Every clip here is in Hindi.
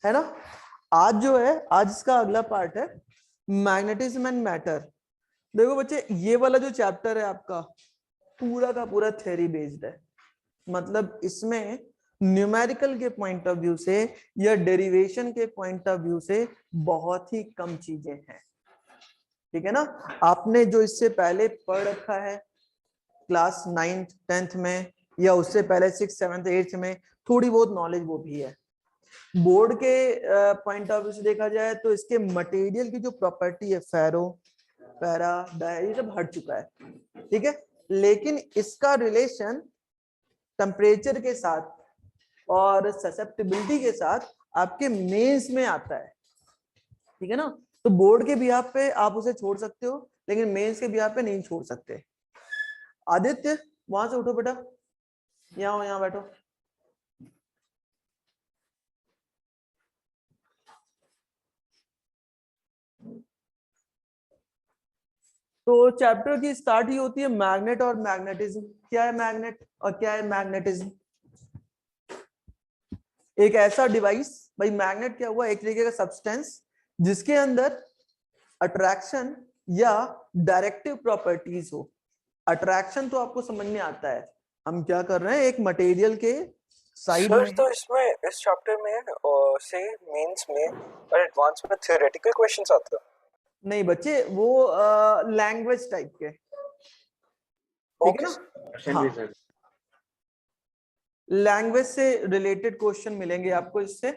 है ना। आज जो है, आज इसका अगला पार्ट है मैग्नेटिज्म एंड मैटर। देखो बच्चे, ये वाला जो चैप्टर है आपका पूरा का पूरा थ्योरी बेस्ड है। मतलब इसमें न्यूमेरिकल के पॉइंट ऑफ व्यू से या डेरिवेशन के पॉइंट ऑफ व्यू से बहुत ही कम चीजें हैं। ठीक है ना। आपने जो इससे पहले पढ़ रखा है क्लास 9th 10th में, या उससे पहले 6th 7th 8th में, थोड़ी बहुत नॉलेज वो भी है। बोर्ड के पॉइंट ऑफ व्यू से देखा जाए तो इसके मटेरियल की जो प्रॉपर्टी है, फेरो, पैरा, डाई, ये सब हट चुका है। ठीक है। लेकिन इसका रिलेशन टेम्परेचर के साथ और ससेप्टिबिलिटी के साथ आपके मेंस में आता है। ठीक है ना। तो बोर्ड के बिहाफ पे आप उसे छोड़ सकते हो, लेकिन मेंस के बिहाफ पे नहीं छोड़ सकते। आदित्य, वहां से उठो बेटा, यहाँ बैठो। तो चैप्टर की स्टार्ट ही होती है मैग्नेट और मैग्नेटिज्म। क्या है मैग्नेट और क्या है मैग्नेटिज्म? एक ऐसा डिवाइस, भाई मैग्नेट क्या हुआ, एक तरीके का सब्सटेंस जिसके अंदर अट्रैक्शन या डायरेक्टिव प्रॉपर्टीज हो। अट्रैक्शन तो आपको समझ में आता है, हम क्या कर रहे हैं, एक मटेरियल के साइड सर में। तो इसमें इस चैप्टर में से मेंस में और एडवांस में थ्योरेटिकल क्वेश्चंस आते हैं? नहीं बच्चे, वो लैंग्वेज टाइप के। ठीक है ना। हाँ, लैंग्वेज से रिलेटेड क्वेश्चन मिलेंगे आपको इससे।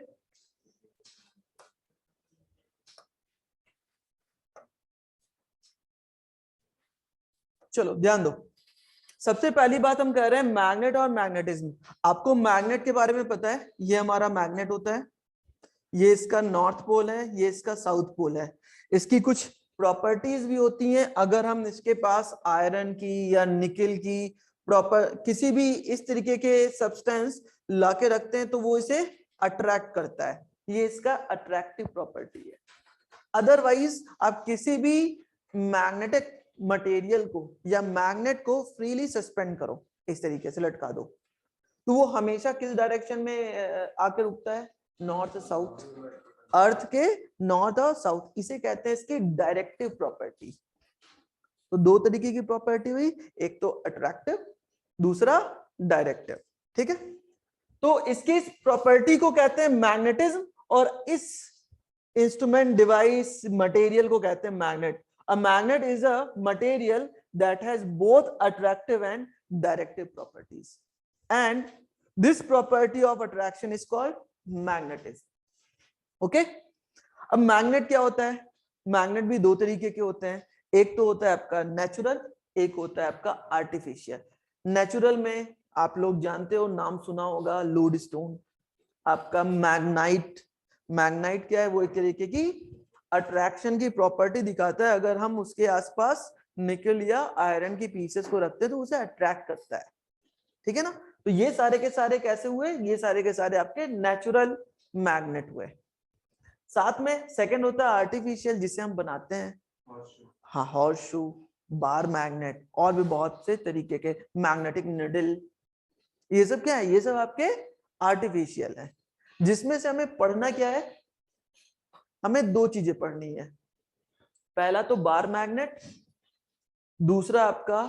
चलो ध्यान दो। सबसे पहली बात हम कह रहे हैं मैग्नेट और मैग्नेटिज्म। आपको मैग्नेट के बारे में पता है, ये हमारा मैग्नेट होता है, ये इसका नॉर्थ पोल है, ये इसका साउथ पोल है। इसकी कुछ प्रॉपर्टीज भी होती हैं। अगर हम इसके पास आयरन की या निकेल की प्रॉपर किसी भी इस तरीके के सब्सटेंस लाके रखते हैं तो वो इसे अट्रैक्ट करता है, ये इसका अट्रैक्टिव प्रॉपर्टी है। अदरवाइज आप किसी भी मैग्नेटिक मटेरियल को या मैग्नेट को फ्रीली सस्पेंड करो, इस तरीके से लटका दो, तो वो हमेशा किस डायरेक्शन में आकर रुकता है, नॉर्थ साउथ। अर्थ के नॉर्थ और साउथ, इसे कहते हैं इसकी डायरेक्टिव प्रॉपर्टी। तो दो तरीके की प्रॉपर्टी हुई, एक तो अट्रैक्टिव, दूसरा डायरेक्टिव। ठीक है। तो इसकी इस प्रॉपर्टी को कहते हैं मैग्नेटिज्म, और इस इंस्ट्रूमेंट डिवाइस मटेरियल को कहते हैं magnet. A magnet is a material that has both attractive and directive properties, and this property of attraction is called magnetism. Okay. अब मैग्नेट क्या होता है? मैग्नेट भी दो तरीके के होते हैं। एक तो होता है आपका नेचुरल, एक होता है आपका आर्टिफिशियल। नेचुरल में आप लोग जानते हो, नाम सुना होगा, लोडस्टोन, आपका मैग्नाइट। मैग्नाइट क्या है? वो एक तरीके की अट्रैक्शन की प्रॉपर्टी दिखाता है। अगर हम उसके आसपास निकल या आयरन की पीसेस को रखते हैं तो उसे अट्रैक्ट करता है। ठीक है ना। तो ये सारे के सारे कैसे हुए? ये सारे के सारे आपके नेचुरल मैग्नेट हुए। साथ में सेकंड होता है आर्टिफिशियल, जिसे हम बनाते हैं, हाँ, हॉर्स शू, बार मैग्नेट, और भी बहुत से तरीके के, मैग्नेटिक निडल, ये सब क्या है? ये सब आपके आर्टिफिशियल है। जिसमें से हमें पढ़ना क्या है? हमें दो चीजें पढ़नी है। पहला तो बार मैग्नेट, दूसरा आपका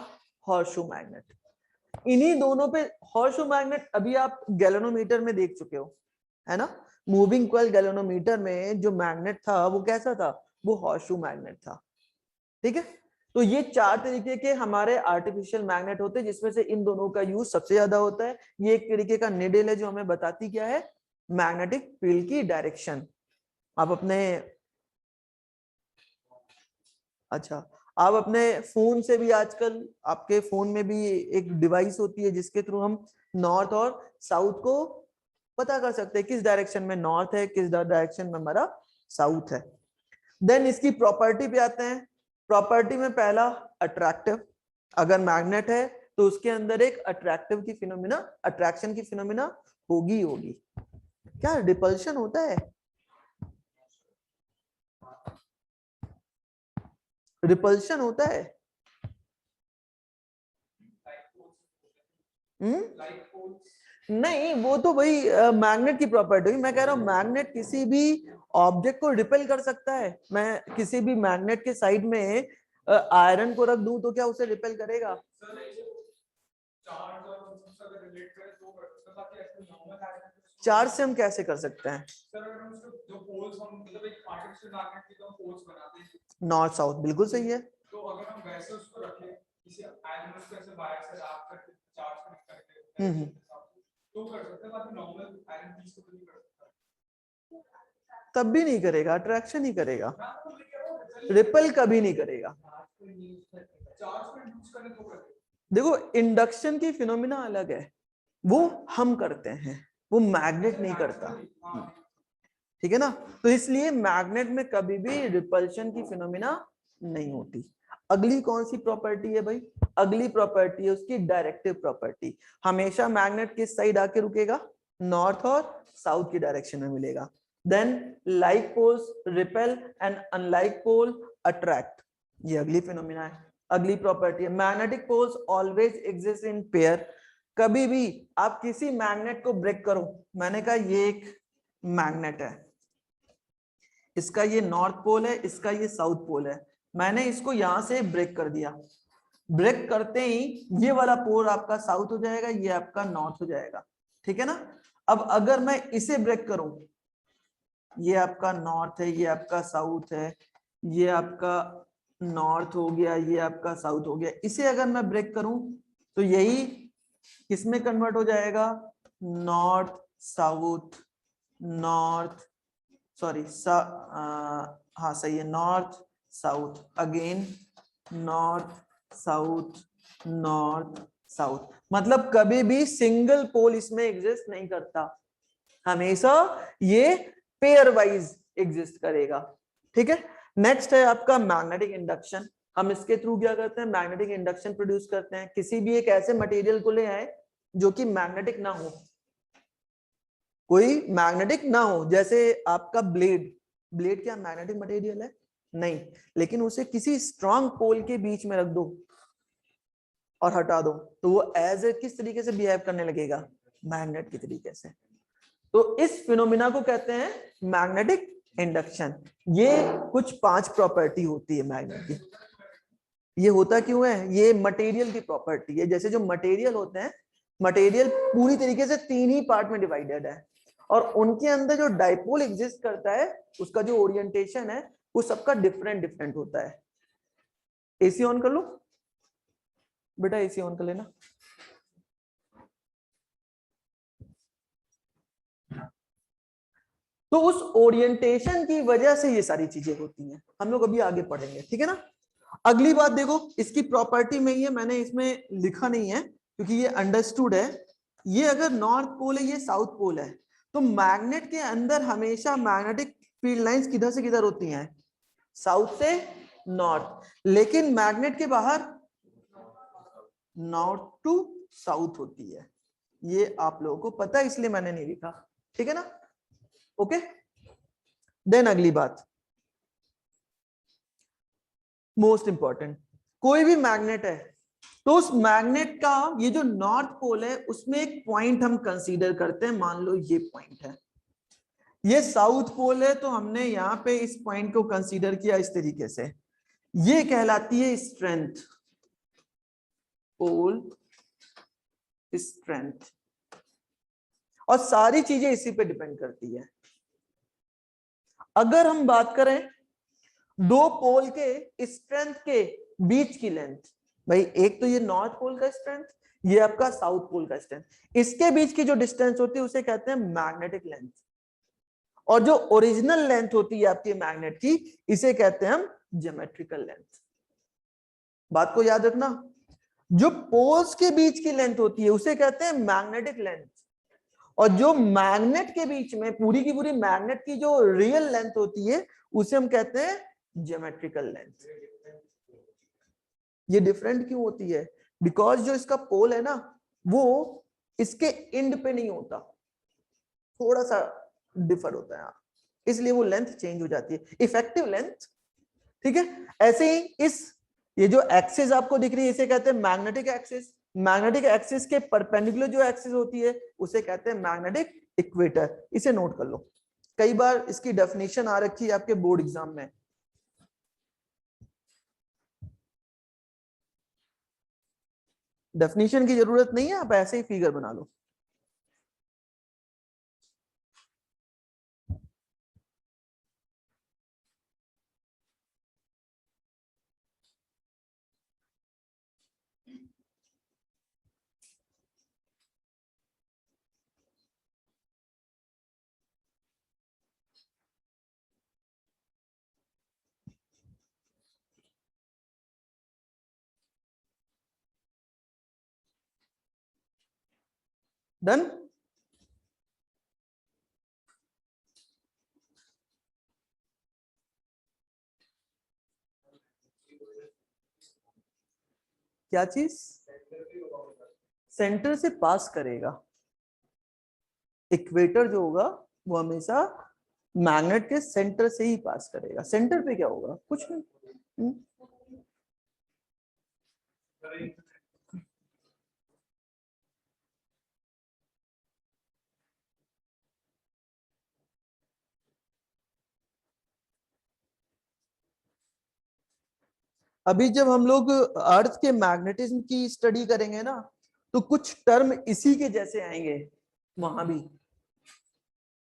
हॉर्सशू मैग्नेट। इन्हीं दोनों पे, हॉर्सशू मैग्नेट अभी आप गैल्वेनोमीटर में देख चुके हो, है ना। मूविंग कॉइल गैल्वेनोमीटर में जो मैग्नेट था वो कैसा था? वो हॉर्सशू मैग्नेट था। ठीक है। तो ये चार तरीके के हमारे आर्टिफिशियल मैग्नेट होते हैं, जिसमें से इन दोनों का यूज सबसे ज्यादा होता है। ये एक तरीके का निडल है जो हमें बताती क्या है? मैग्नेटिक फील्ड की डायरेक्शन। आप अपने, अच्छा, आप अपने फोन से भी, आजकल आपके फोन में भी एक डिवाइस होती है जिसके थ्रू हम नॉर्थ और साउथ को पता कर सकते हैं, किस डायरेक्शन में नॉर्थ है, किस डायरेक्शन में हमारा साउथ है। देन इसकी प्रॉपर्टी पे आते हैं। प्रॉपर्टी में पहला अट्रैक्टिव। अगर मैग्नेट है तो उसके अंदर एक अट्रैक्टिव की फिनोमिना, अट्रैक्शन की फिनोमिना होगी होगी। क्या रिपल्शन होता है? रिपल्शन होता है। नहीं, वो तो भाई मैग्नेट की प्रॉपर्टी हुई। मैं कह रहा हूँ मैग्नेट किसी भी ऑब्जेक्ट को रिपेल कर सकता है। मैं किसी भी मैग्नेट के साइड में आयरन को रख दूं तो क्या उसे रिपेल करेगा? चार्ज से हम कैसे कर सकते हैं? नॉर्थ साउथ, बिल्कुल सही है। तो अगर हम वैसे उसको रखें, किसी आयरन को ऐसे वायर से रैप करके चार्ज कनेक्ट करके तो कर सकते हैं, बाकी नॉर्मल आयरन पीस को नहीं कर सकता। तब भी नहीं करेगा, अट्रैक्शन ही करेगा, रिपेल कभी नहीं करेगा। देखो, इंडक्शन की फिनोमिना अलग है, वो हम करते हैं, वो मैग्नेट नहीं करता। ठीक है ना? तो इसलिए मैग्नेट में कभी भी रिपल्शन की फिनोमिना नहीं होती। अगली कौन सी प्रॉपर्टी है भाई? अगली प्रॉपर्टी है उसकी डायरेक्टिव प्रॉपर्टी। हमेशा मैग्नेट किस साइड आके रुकेगा? नॉर्थ और साउथ की डायरेक्शन में मिलेगा। Then like poles repel and unlike pole attract. ये अगली फिनोमिना है, अगली प्रॉपर्टी है। Magnetic poles always exist in pair. कभी भी आप किसी मैग्नेट को ब्रेक करो, मैंने कहा ये एक मैग्नेट है, इसका ये नॉर्थ पोल है, इसका ये साउथ पोल है, मैंने इसको यहां से ब्रेक कर दिया। ब्रेक करते ही ये वाला पोल आपका साउथ हो जाएगा, ये आपका नॉर्थ हो जाएगा। ठीक है ना? अब अगर मैं इसे ब्रेक करूं, ये आपका नॉर्थ है, ये आपका साउथ है, ये आपका नॉर्थ हो गया, ये आपका साउथ हो गया, इसे अगर मैं ब्रेक करूं तो यही किसमें कन्वर्ट हो जाएगा? नॉर्थ साउथ, नॉर्थ सॉरी हाँ सही है, north south, again north south, north south. मतलब कभी भी सिंगल पोल इसमें एग्जिस्ट नहीं करता, हमेशा ये पेयर वाइज एग्जिस्ट करेगा। ठीक है? नेक्स्ट है आपका मैग्नेटिक इंडक्शन। हम इसके थ्रू क्या करते हैं? मैग्नेटिक इंडक्शन प्रोड्यूस करते हैं। किसी भी एक ऐसे मटेरियल को ले आए जो कि मैग्नेटिक ना हो, कोई मैग्नेटिक ना हो, जैसे आपका ब्लेड। ब्लेड क्या मैग्नेटिक मटेरियल है? नहीं, लेकिन उसे किसी स्ट्रांग पोल के बीच में रख दो और हटा दो तो वो एज ए किस तरीके से बिहेव करने लगेगा? मैग्नेट की तरीके से। तो इस फिनोमिना को कहते हैं मैग्नेटिक इंडक्शन। ये कुछ 5 प्रॉपर्टी होती है मैग्नेट की। ये होता क्यों है? ये मटेरियल की प्रॉपर्टी है। जैसे जो मटेरियल होते हैं, मटेरियल पूरी तरीके से 3 ही पार्ट में डिवाइडेड है, और उनके अंदर जो डाइपोल एग्जिस्ट करता है उसका जो ओरिएंटेशन है वो सबका डिफरेंट डिफरेंट होता है। एसी ऑन कर लो बेटा, एसी ऑन कर लेना। तो उस ओरिएंटेशन की वजह से ये सारी चीजें होती हैं, हम लोग अभी आगे पढ़ेंगे। ठीक है ना? अगली बात देखो, इसकी प्रॉपर्टी में ही है, मैंने इसमें लिखा नहीं है क्योंकि ये अंडरस्टूड है। ये अगर नॉर्थ पोल है, ये साउथ पोल है, तो मैग्नेट के अंदर हमेशा मैग्नेटिक फील्ड लाइंस किधर से किधर होती हैं? साउथ से नॉर्थ। लेकिन मैग्नेट के बाहर नॉर्थ टू साउथ होती है। ये आप लोगों को पता है, इसलिए मैंने नहीं लिखा। ठीक है ना? ओके। देन अगली बात, मोस्ट इंपॉर्टेंट, कोई भी मैग्नेट है तो उस मैग्नेट का ये जो नॉर्थ पोल है उसमें एक पॉइंट हम कंसीडर करते हैं। मान लो ये पॉइंट है, ये साउथ पोल है, तो हमने यहां पे इस पॉइंट को कंसीडर किया इस तरीके से। ये कहलाती है स्ट्रेंथ, पोल स्ट्रेंथ, और सारी चीजें इसी पे डिपेंड करती है। अगर हम बात करें दो पोल के स्ट्रेंथ के बीच की लेंथ, भाई एक तो ये नॉर्थ पोल का स्ट्रेंथ, ये आपका साउथ पोल का स्ट्रेंथ, इसके बीच की जो डिस्टेंस होती है उसे कहते हैं मैग्नेटिक लेंथ। और जो ओरिजिनल लेंथ होती है आपकी मैग्नेट की, इसे कहते हैं हम ज्योमेट्रिकल लेंथ। बात को याद रखना, जो पोल्स के बीच की लेंथ होती है उसे कहते हैं मैग्नेटिक लेंथ, और जो मैग्नेट के बीच में पूरी की पूरी मैग्नेट की जो रियल लेंथ होती है उसे हम कहते हैं ज्योमेट्रिकल लेंथ। ये डिफरेंट क्यों होती है? बिकॉज जो इसका पोल है ना वो इसके एंड पे नहीं होता, थोड़ा सा डिफर होता है, इसलिए वो लेंथ चेंज हो जाती है, इफेक्टिव लेंथ। ठीक है? ऐसे ही इस ये जो एक्सिस आपको दिख रही है इसे कहते हैं मैग्नेटिक एक्सिस, मैग्नेटिक एक्सिस के परपेंडिकुलर जो एक्सिस होती है उसे कहते हैं मैग्नेटिक इक्वेटर। इसे नोट कर लो, कई बार इसकी डेफिनेशन आ रखी है आपके बोर्ड एग्जाम में। डेफिनेशन की जरूरत नहीं है, आप ऐसे ही फिगर बना लो। डन। क्या चीज सेंटर से पास करेगा? इक्वेटर जो होगा वो हमेशा मैग्नेट के सेंटर से ही पास करेगा। सेंटर पे क्या होगा? कुछ नहीं। अभी जब हम लोग अर्थ के मैग्नेटिज्म की स्टडी करेंगे ना, तो कुछ टर्म इसी के जैसे आएंगे वहां भी।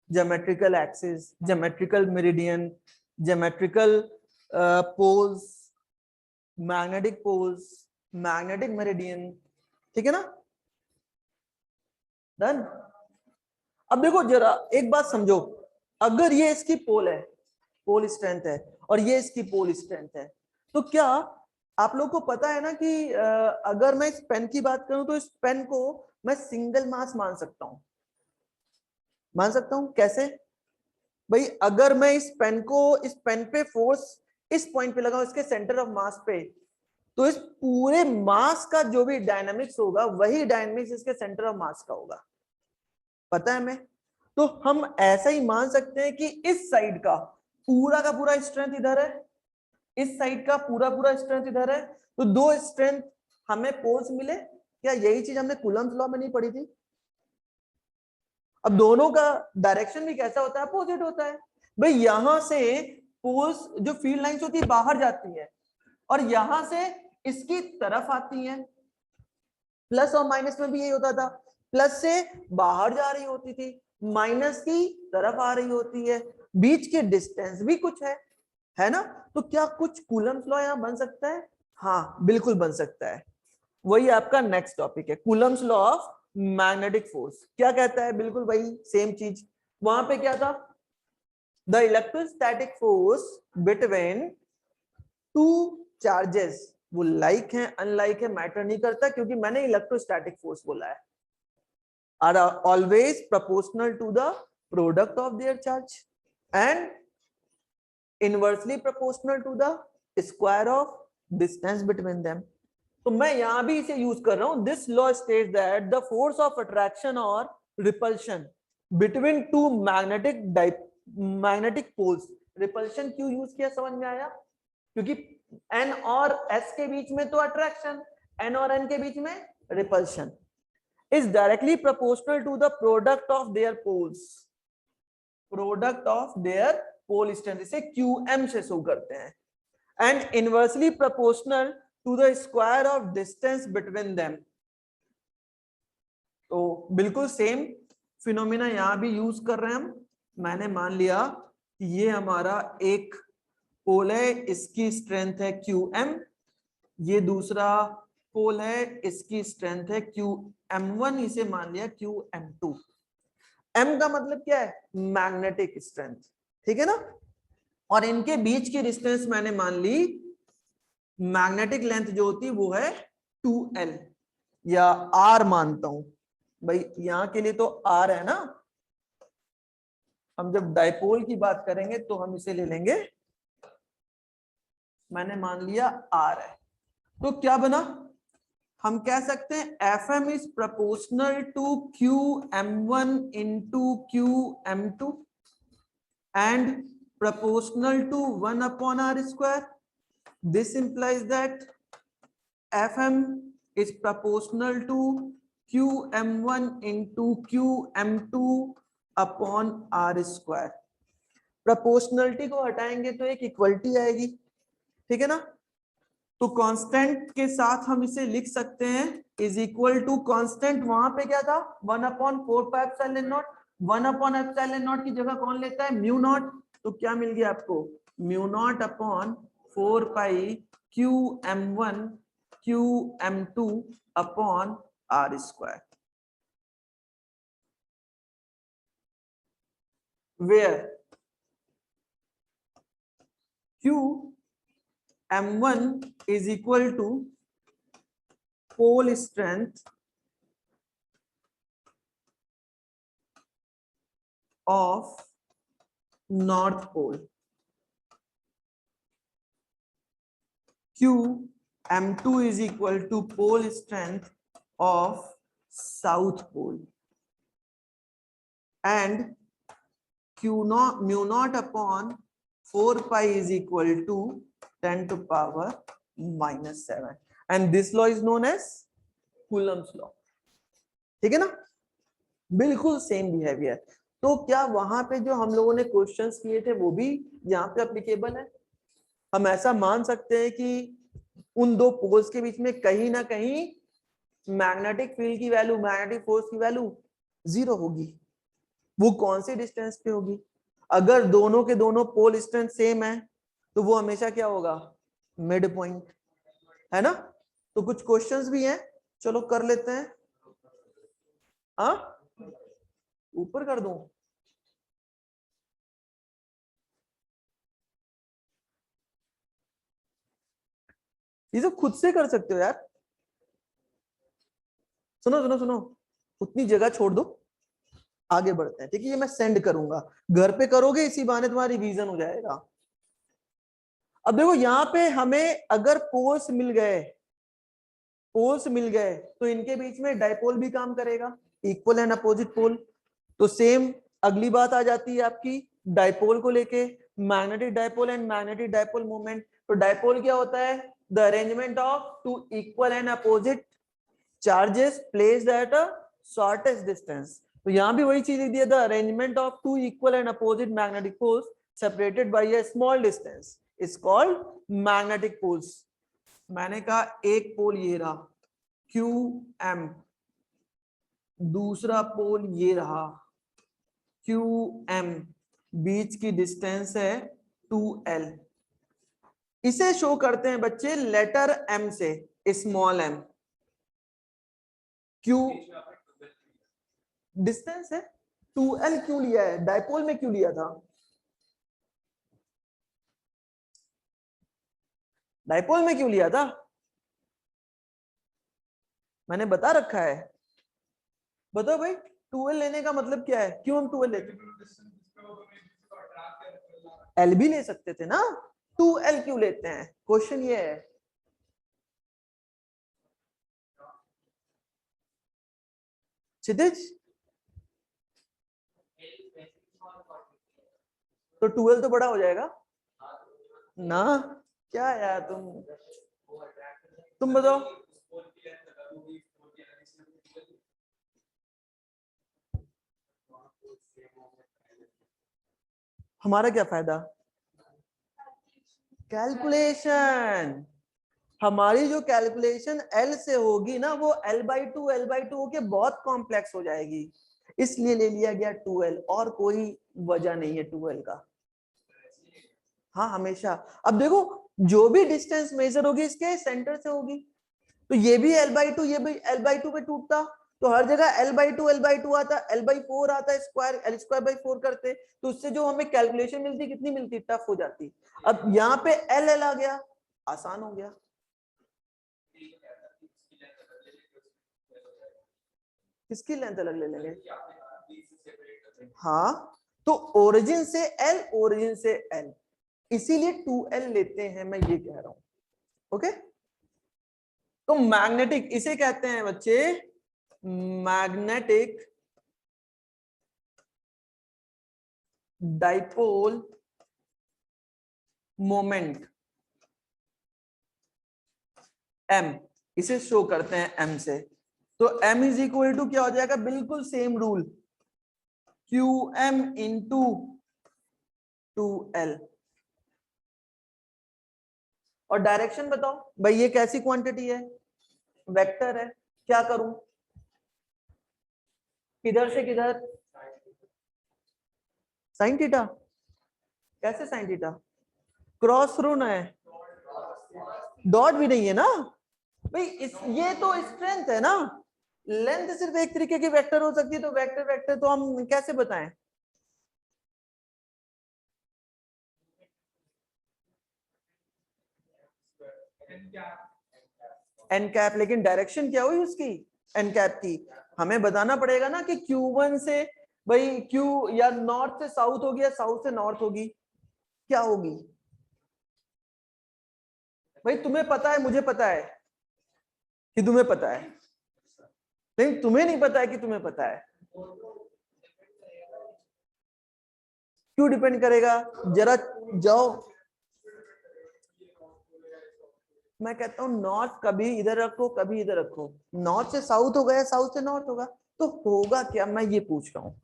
Geometrical axis, geometrical meridian, geometrical poles, magnetic poles, magnetic meridian, ठीक है ना? डन। अब देखो जरा एक बात समझो, अगर ये इसकी पोल है, पोल स्ट्रेंथ है, और ये इसकी पोल स्ट्रेंथ है, तो क्या आप लोग को पता है ना कि अगर मैं इस पेन की बात करूं तो इस पेन को मैं सिंगल मास मान सकता हूं। मान सकता हूं कैसे? भाई अगर मैं इस पेन को, इस पेन पे फोर्स इस पॉइंट पे लगाऊं, इसके सेंटर ऑफ मास पे, तो इस पूरे मास का जो भी डायनामिक्स होगा वही डायनामिक्स इसके सेंटर ऑफ मास का होगा। पता है हमें? तो हम ऐसा ही मान सकते हैं कि इस साइड का पूरा स्ट्रेंथ इधर है, इस साइड का पूरा स्ट्रेंथ इधर है, तो दो स्ट्रेंथ हमें पोल्स मिले। क्या यही चीज हमने कूलम्स लॉ में नहीं पढ़ी थी? अब दोनों का डायरेक्शन भी कैसा होता है? अपोजिट होता है। भाई यहां से पोल्स, जो फील्ड लाइंस होती है, बाहर जाती है, और यहां से इसकी तरफ आती है। प्लस और माइनस में भी यही होता था, प्लस से बाहर जा रही होती थी, माइनस की तरफ आ रही होती है। बीच के डिस्टेंस भी कुछ है ना? तो क्या कुछ कूलम्स लॉ यहां बन सकता है? हाँ बिल्कुल बन सकता है। वही आपका नेक्स्ट टॉपिक है, Coulomb's law of magnetic force. क्या कहता है? बिल्कुल वही सेम चीज। वहां पे क्या था? The electrostatic force between two charges, वो लाइक है अनलाइक है मैटर नहीं करता, क्योंकि मैंने इलेक्ट्रोस्टैटिक फोर्स बोला है, are always proportional to the product of their charge and inversely proportional to the square of distance between them. तो मैं यहां भी इसे यूज कर रहा हूं। This law states that the force of attraction और repulsion between two magnetic poles. Repulsion क्यों यूज किया समझ में आया? क्योंकि एन और एस के बीच में तो अट्रैक्शन, एन और एन के बीच में repulsion, is directly proportional to the product of their poles. Product of their pole strength, इसे QM से शो करते हैं। And inversely proportional to the square of distance between them. तो बिल्कुल सेम फिनोमिना यहां भी यूज कर रहे हैं हम। मैंने मान लिया कि ये हमारा एक पोल है, इसकी स्ट्रेंथ है QM, ये दूसरा पोल है, इसकी स्ट्रेंथ है QM1, इसे मान लिया QM2। M का मतलब क्या है? मैग्नेटिक स्ट्रेंथ, ठीक है ना? और इनके बीच की डिस्टेंस मैंने मान ली, मैग्नेटिक लेंथ जो होती है वो है 2L या R मानता हूं। भाई यहां के लिए तो R है ना, हम जब डाइपोल की बात करेंगे तो हम इसे ले लेंगे, मैंने मान लिया R है। तो क्या बना? हम कह सकते हैं FM is proportional to QM1 into QM2 and proportional to 1 upon R square. This implies that FM is proportional to qm1 into qm2 upon r square. Proportionality को हटाएंगे तो एक इक्वलिटी आएगी, ठीक है ना। तो कांस्टेंट के साथ हम इसे लिख सकते हैं इज इक्वल टू, कांस्टेंट वहां पे क्या था 1/4πε0, 1/ε0 की जगह कौन लेता है म्यू नॉट, तो क्या मिल गया आपको mu not upon 4 qm1 qm2 upon r square, where qm1 is equal to pole strength of north pole, qm2 is equal to pole strength of south pole, and mu naught upon 4 is equal to 10 to power -7, and this law is known as Coulomb's law, ठीक है ना। बिल्कुल सेम बिहेवियर। तो क्या वहां पे जो हम लोगों ने क्वेश्चंस किए थे वो भी यहाँ पे एप्लीकेबल है? हम ऐसा मान सकते हैं कि उन दो पोल्स के बीच में कहीं ना कहीं मैग्नेटिक फील्ड की वैल्यू, मैग्नेटिक फोर्स की वैल्यू 0 होगी। वो कौन सी डिस्टेंस पे होगी? अगर दोनों के दोनों पोल स्ट्रेंथ सेम है तो वो हमेशा क्या होगा मिड पॉइंट, है ना। तो कुछ क्वेश्चंस भी हैं, चलो कर लेते हैं। हाँ ऊपर कर दूं? ये सब खुद से कर सकते हो यार। सुनो सुनो सुनो, उतनी जगह छोड़ दो, आगे बढ़ते हैं, ठीक है। ये मैं सेंड करूंगा, घर पे करोगे, इसी बहाने तुम्हारा रिवीजन हो जाएगा। अब देखो यहाँ पे हमें अगर पोल्स मिल गए, पोल्स मिल गए तो इनके बीच में डाइपोल भी काम करेगा, इक्वल एंड अपोजिट पोल। तो सेम अगली बात आ जाती है आपकी डाइपोल को लेके, magnetic dipole and magnetic dipole moment. तो डाइपोल क्या होता है? The arrangement of two equal and opposite charges placed at a shortest distance. तो यहां भी वही चीज लिख दिया, the arrangement of two equal and opposite magnetic poles separated by a small distance is called magnetic poles. मैंने कहा एक पोल ये रहा QM, दूसरा पोल ये रहा QM, बीच की डिस्टेंस है 2L। इसे शो करते हैं बच्चे लेटर M से, स्मॉल m। Q डिस्टेंस है, 2L क्यों लिया है? डाइपोल में क्यों लिया था? डाइपोल में क्यों लिया था? मैंने बता रखा है, बताओ भाई 2L लेने का मतलब क्या है? क्यों हम 2L लेते? L भी ले सकते थे ना, 2L क्यों लेते हैं? क्वेश्चन ये है। क्षितिज तो 2L तो बड़ा हो जाएगा ना। क्या यार तुम बताओ। हमारा क्या फायदा? कैलकुलेशन। हमारी जो कैलकुलेशन L से होगी ना वो L/2 होके बहुत कॉम्प्लेक्स हो जाएगी, इसलिए ले लिया गया 2L, और कोई वजह नहीं है 2L का। हाँ हमेशा। अब देखो जो भी डिस्टेंस मेजर होगी इसके सेंटर से होगी, तो ये भी L/2, ये भी L/2 पे टूटता, तो हर जगह L/2 आता, L/4 आता, स्क्वायर L²/4 करते, तो उससे जो हमें कैलकुलेशन मिलती कितनी मिलती? टफ हो जाती। अब यहाँ पे L आ गया, आसान हो गया। किसकी लेंथ अलग ले लेंगे? हाँ तो ओरिजिन से L, ओरिजिन से L, इसीलिए 2L लेते हैं, मैं ये कह रहा हूं। ओके, तो मैग्नेटिक इसे कहते हैं बच्चे मैग्नेटिक डाइपोल मोमेंट M। इसे शो करते हैं m से। तो m इज इक्वल टू क्या हो जाएगा, बिल्कुल same rule, QM into 2L। और डायरेक्शन बताओ भाई, ये कैसी क्वांटिटी है, वेक्टर है, क्या करूं, किधर से किधर, साइन थीटा। कैसे साइन थीटा, क्रॉस रून है, डॉट भी नहीं है ना भाई, ये तो स्ट्रेंथ है ना। लेंथ सिर्फ एक तरीके की वेक्टर हो सकती है, तो वेक्टर वेक्टर तो हम कैसे बताएं। एन कैप, लेकिन डायरेक्शन क्या हुई उसकी, एन कैप की। हमें बताना पड़ेगा ना कि Q1 से भाई Q या नॉर्थ से साउथ होगी या साउथ से नॉर्थ होगी, क्या होगी। भाई तुम्हें पता है, मुझे पता है कि तुम्हें पता है, लेकिन तुम्हें नहीं पता है कि तुम्हें पता है। क्यों डिपेंड करेगा, जरा जाओ। मैं कहता हूँ नॉर्थ कभी इधर रखो कभी इधर रखो, नॉर्थ से साउथ होगा या साउथ से नॉर्थ होगा, तो होगा क्या, मैं ये पूछ रहा हूँ।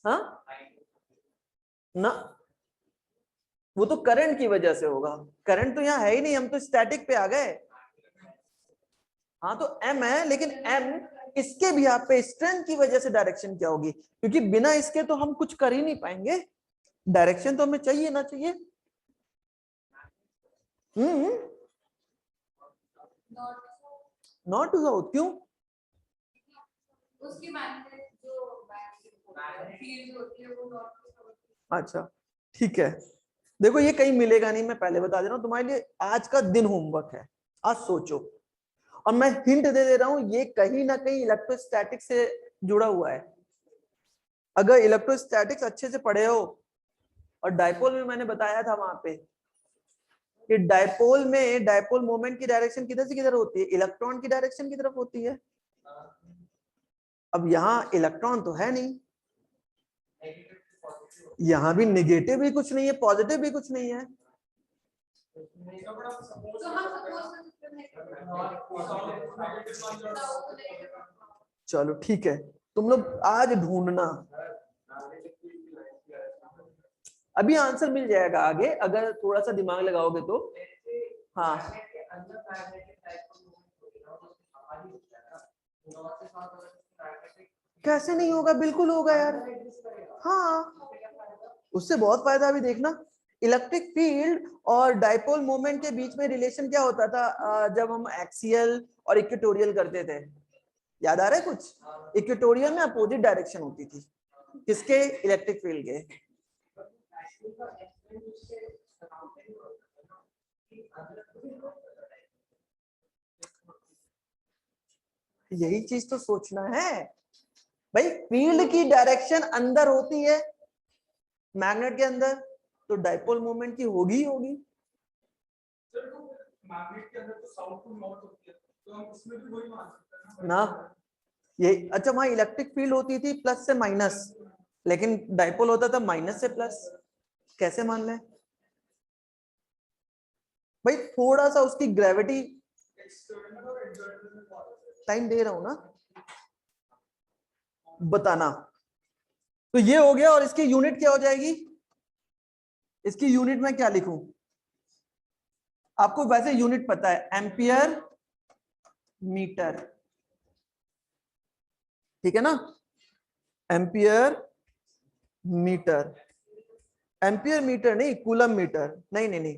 हाँ ना, वो तो करंट की वजह से होगा, करंट तो यहाँ है ही नहीं, हम तो स्टैटिक पे आ गए। हाँ तो m है, लेकिन m इसके भी आप पे स्ट्रेंथ की वजह से डायरेक्शन क्या होगी, क्योंकि बिना इसके तो हम कुछ कर ही नहीं पाएंगे, डायरेक्शन तो हमें चाहिए ना चाहिए। नॉट टू साउथ, क्यों, उसकी अच्छा ठीक है। देखो ये कहीं मिलेगा नहीं, मैं पहले बता दे रहा हूँ, तुम्हारे लिए आज का दिन होमवर्क है, आज सोचो। और मैं हिंट दे दे रहा हूं, ये कहीं ना कहीं इलेक्ट्रोस्टैटिक से जुड़ा हुआ है। अगर इलेक्ट्रोस्टैटिक्स अच्छे से पढ़े हो, और डायपोल में मैंने बताया था वहां पे कि डायपोल में डायपोल मोमेंट की डायरेक्शन किधर से किधर होती है, इलेक्ट्रॉन की डायरेक्शन की तरफ होती है। अब यहाँ इलेक्ट्रॉन तो है नहीं, यहाँ भी निगेटिव भी कुछ नहीं है, पॉजिटिव भी कुछ नहीं है। चलो ठीक है, तुम लोग आज ढूंढना, अभी आंसर मिल जाएगा आगे अगर थोड़ा सा दिमाग लगाओगे तो। हाँ कैसे नहीं होगा, बिल्कुल होगा यार। हाँ उससे बहुत फायदा भी देखना, इलेक्ट्रिक फील्ड और डाइपोल मोमेंट के बीच में रिलेशन क्या होता था, जब हम एक्सियल और इक्वेटोरियल करते थे, याद आ रहा है कुछ, इक्वेटोरियल में अपोजिट डायरेक्शन होती थी, किसके, इलेक्ट्रिक फील्ड के। यही चीज तो सोचना है भाई, फील्ड की डायरेक्शन अंदर होती है मैग्नेट के अंदर, तो डाइपोल मोमेंट की होगी ही होगी। मैग्नेट के अंदर तो साउथ टू नॉर्थ होती है, तो हम उसमें भी वही मान सकते हैं ना ये अच्छा, वहां इलेक्ट्रिक फील्ड होती थी प्लस से माइनस, लेकिन डाइपोल होता था माइनस से प्लस, कैसे मान लें भाई, थोड़ा सा उसकी ग्रेविटी, टाइम दे रहा हूं ना बताना। तो ये हो गया, और इसकी यूनिट क्या हो जाएगी, इसकी यूनिट में क्या लिखूं, आपको वैसे यूनिट पता है, एम्पियर मीटर, ठीक है ना, एम्पियर मीटर, एम्पियर मीटर नहीं, कूलम मीटर, नहीं नहीं नहीं,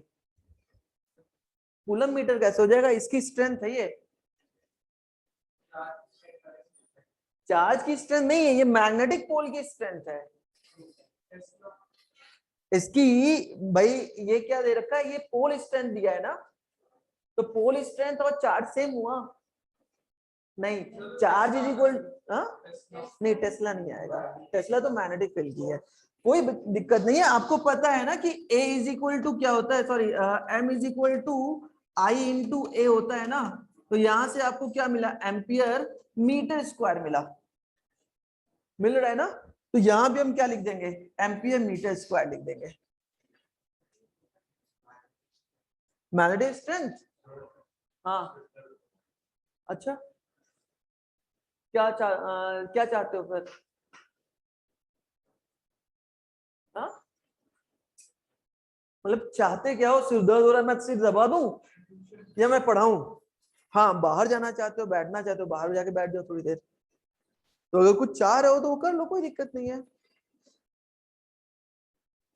कूलम मीटर कैसे हो जाएगा, इसकी स्ट्रेंथ है ये, चार्ज की स्ट्रेंथ नहीं है, ये मैग्नेटिक पोल की स्ट्रेंथ है इसकी। भाई ये क्या दे रखा है, ये पोल स्ट्रेंथ दिया है ना, तो पोल स्ट्रेंथ और चार्ज सेम हुआ, नहीं चार्ज इज इक्वल, नहीं टेस्ला नहीं आएगा, टेस्ला तो मैग्नेटिक फील्ड की है, कोई दिक्कत नहीं है, आपको पता है ना कि A इज इक्वल टू क्या होता है, sorry M is equal to I into A होता है ना, तो यहां से आपको क्या मिला, एम्पियर मीटर स्क्वायर मिल रहा है ना, तो यहां भी हम क्या लिख देंगे, एम्पियर मीटर स्क्वायर लिख देंगे। मैग्नेटिक स्ट्रेंथ, हाँ अच्छा क्या चाहते हो फिर? हाँ मतलब चाहते क्या हो? सिर दर्द हो रहा है मैं सिर दबा दूं या मैं पढ़ाऊं? हाँ बाहर जाना चाहते हो, बैठना चाहते हो, बाहर जाके बैठ जाओ थोड़ी देर। तो अगर कुछ चाह रहे हो तो वो कर लो, कोई दिक्कत नहीं है।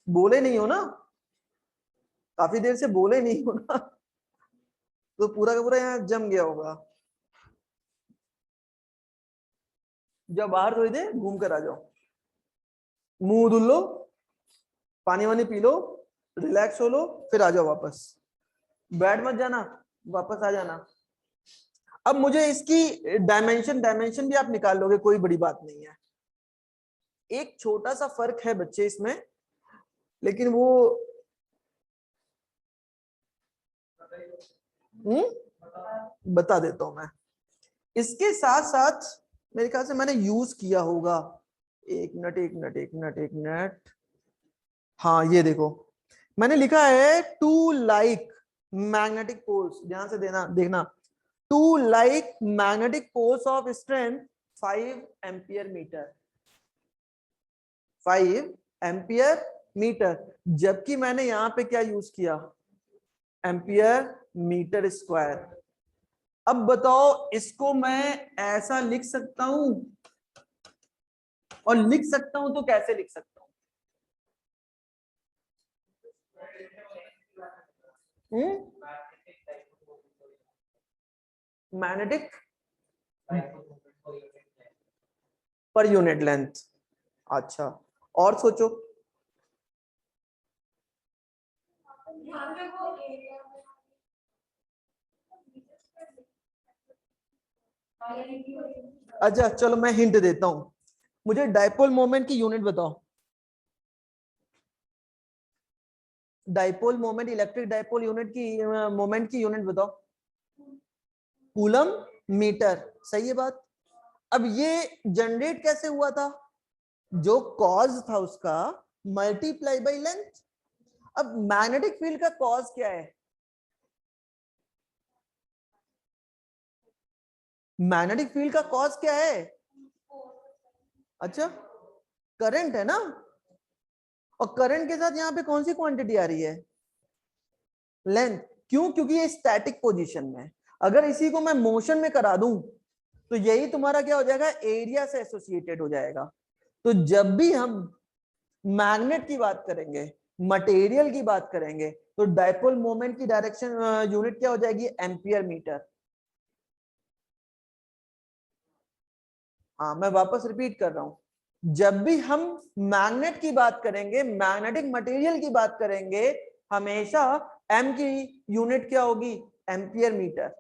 बोले नहीं हो ना, काफी देर से बोले नहीं हो ना, तो पूरा का पूरा यहाँ जम गया होगा। जब बाहर थोड़ी देर घूम कर आ जाओ, मुंह धुल लो, पानी वानी पी लो, रिलैक्स हो लो, फिर आ जाओ वापस। बैठ मत जाना, वापस आ जाना। अब मुझे इसकी डायमेंशन डायमेंशन भी आप निकाल लोगे, कोई बड़ी बात नहीं है। एक छोटा सा फर्क है बच्चे इसमें, लेकिन वो बता देता हूं मैं। इसके साथ साथ मेरे ख्याल से मैंने यूज किया होगा, एक मिनट एक मिनट एक मिनट एक मिनट, हाँ ये देखो मैंने लिखा है टू लाइक मैग्नेटिक पोल्स, ध्यान से देना देखना, two like magnetic poles of strength 5 ampere metre, 5 ampere metre, जबकि मैंने यहां पे क्या यूज किया, एम्पियर मीटर स्क्वायर। अब बताओ इसको मैं ऐसा लिख सकता हूं, और लिख सकता हूं तो कैसे लिख सकता हूं? मैग्नेटिक पर यूनिट लेंथ, अच्छा और सोचो। अच्छा चलो मैं हिंट देता हूं, मुझे डाइपोल मोमेंट की यूनिट बताओ। Dipole moment, electric dipole unit की मोमेंट की यूनिट बताओ। कूलम मीटर, सही है बात। अब ये जनरेट कैसे हुआ था? जो कॉज था उसका मल्टीप्लाई बाई लेंथ। अब मैग्नेटिक फील्ड का कॉज क्या है? मैग्नेटिक फील्ड का कॉज क्या है? अच्छा करंट है ना, और करंट के साथ यहाँ पे कौन सी क्वांटिटी आ रही है? लेंथ। क्यों? क्योंकि ये स्टैटिक पोजीशन में है। अगर इसी को मैं मोशन में करा दूं तो यही तुम्हारा क्या हो जाएगा, एरिया से एसोसिएटेड हो जाएगा। तो जब भी हम मैग्नेट की बात करेंगे, मटेरियल की बात करेंगे, तो डाइपोल मोमेंट की डायरेक्शन यूनिट क्या हो जाएगी, एम्पियर मीटर। हाँ मैं वापस रिपीट कर रहा हूं, जब भी हम मैग्नेट की बात करेंगे, मैग्नेटिक मटेरियल की बात करेंगे, हमेशा एम की यूनिट क्या होगी, एम्पियर मीटर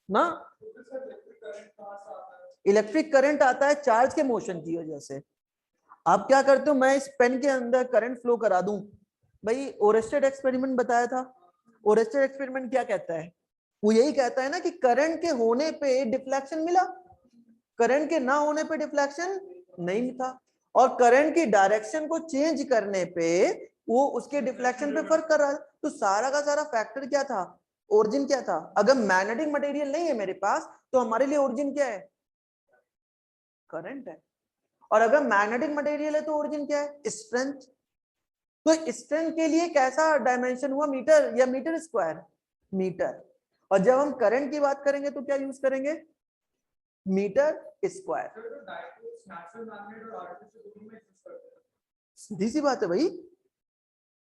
ना। इलेक्ट्रिक करंट आता है चार्ज के मोशन की वजह से। आप क्या करते हो, मैं इस पेन के अंदर करंट फ्लो करा दूं, भाई ओरेस्टेड एक्सपेरिमेंट बताया था, ओरेस्टेड एक्सपेरिमेंट क्या कहता है, वो यही कहता है ना कि करंट के होने पे डिफ्लेक्शन मिला, करंट के ना होने पे डिफ्लेक्शन नहीं था, और करंट की डायरेक्शन को चेंज करने पे वो उसके डिफ्लेक्शन पे फर्क कर रहा है। तो सारा का सारा फैक्टर क्या था, ओरिजिन क्या था? अगर मैग्नेटिक मटेरियल नहीं है मेरे पास तो हमारे लिए ओरिजिन क्या है, करंट है। और अगर मैग्नेटिक मटेरियल है तो ओरिजिन क्या है, स्ट्रेंथ। तो स्ट्रेंथ के लिए कैसा डायमेंशन हुआ, मीटर या मीटर स्क्वायर, मीटर। और जब हम करंट की बात करेंगे तो क्या यूज करेंगे, मीटर स्क्वायर। सीधी सी बात है भाई,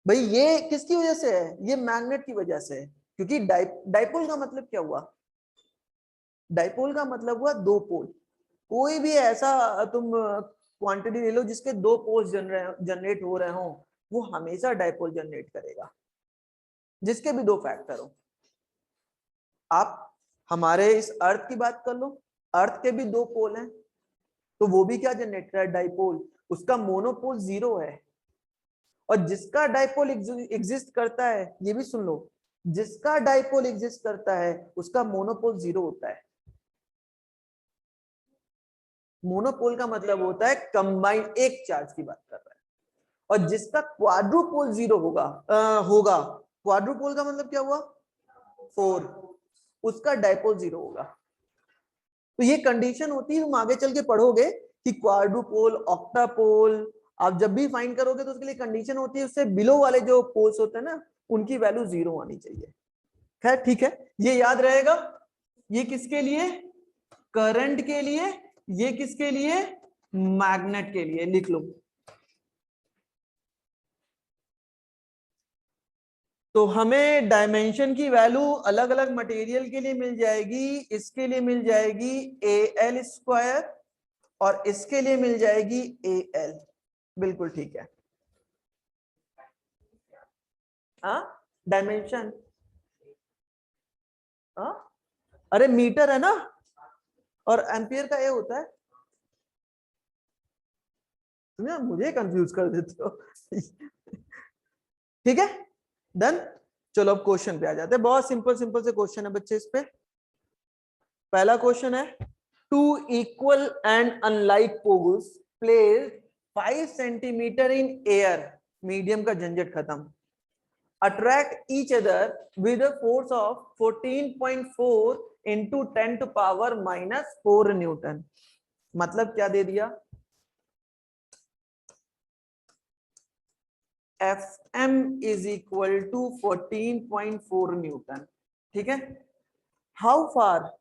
भाई ये किसकी वजह से है, ये मैग्नेट की वजह से है। क्योंकि डाइपोल का मतलब क्या हुआ, डाइपोल का मतलब हुआ दो पोल। कोई भी ऐसा तुम क्वांटिटी ले लो जिसके दो पोल्स जनरेट हो रहे हो, वो हमेशा डाइपोल जनरेट करेगा, जिसके भी दो फैक्टर हो। आप हमारे इस अर्थ की बात कर लो, अर्थ के भी दो पोल हैं, तो वो भी क्या जनरेट कर रहा है, डाइपोल। उसका मोनोपोल 0 है, और जिसका डाइपोल एग्जिस्ट करता है, ये भी सुन लो, जिसका डाइपोल एग्जिस्ट करता है उसका मोनोपोल 0 होता है। मोनोपोल का मतलब होता है कंबाइंड, एक चार्ज की बात कर रहा है। और जिसका क्वाड्रुपोल 0 होगा क्वाड्रुपोल का मतलब क्या हुआ 4, उसका डाइपोल 0 होगा। तो ये कंडीशन होती है, तुम आगे चल के पढ़ोगे कि क्वाड्रुपोल, ऑक्टापोल, आप जब भी फाइंड करोगे तो उसके लिए कंडीशन होती है, उससे बिलो वाले जो पोल्स होते हैं ना उनकी वैल्यू 0 आनी चाहिए। खैर ठीक है, ये याद रहेगा। ये किसके लिए, करंट के लिए, ये किसके लिए, मैग्नेट के लिए, लिख लो। तो हमें डायमेंशन की वैल्यू अलग अलग मटेरियल के लिए मिल जाएगी, इसके लिए मिल जाएगी AL स्क्वायर और इसके लिए मिल जाएगी AL। बिल्कुल ठीक है। हाँ डायमेंशन, हाँ अरे मीटर है ना, और एम्पियर का ये होता है। तुम यार मुझे कंफ्यूज कर देते हो। ठीक है डन। चलो अब क्वेश्चन पे आ जाते हैं, बहुत सिंपल सिंपल से क्वेश्चन है बच्चे इस पे। पहला क्वेश्चन है, two equal and unlike poles placed 5 centimetre in air, medium का झंझट खत्म, attract each other with a force of 14.4 into 10 to power minus 4 Newton. मतलब क्या दे दिया, Fm is equal to 14.4 Newton. ठीक है, how far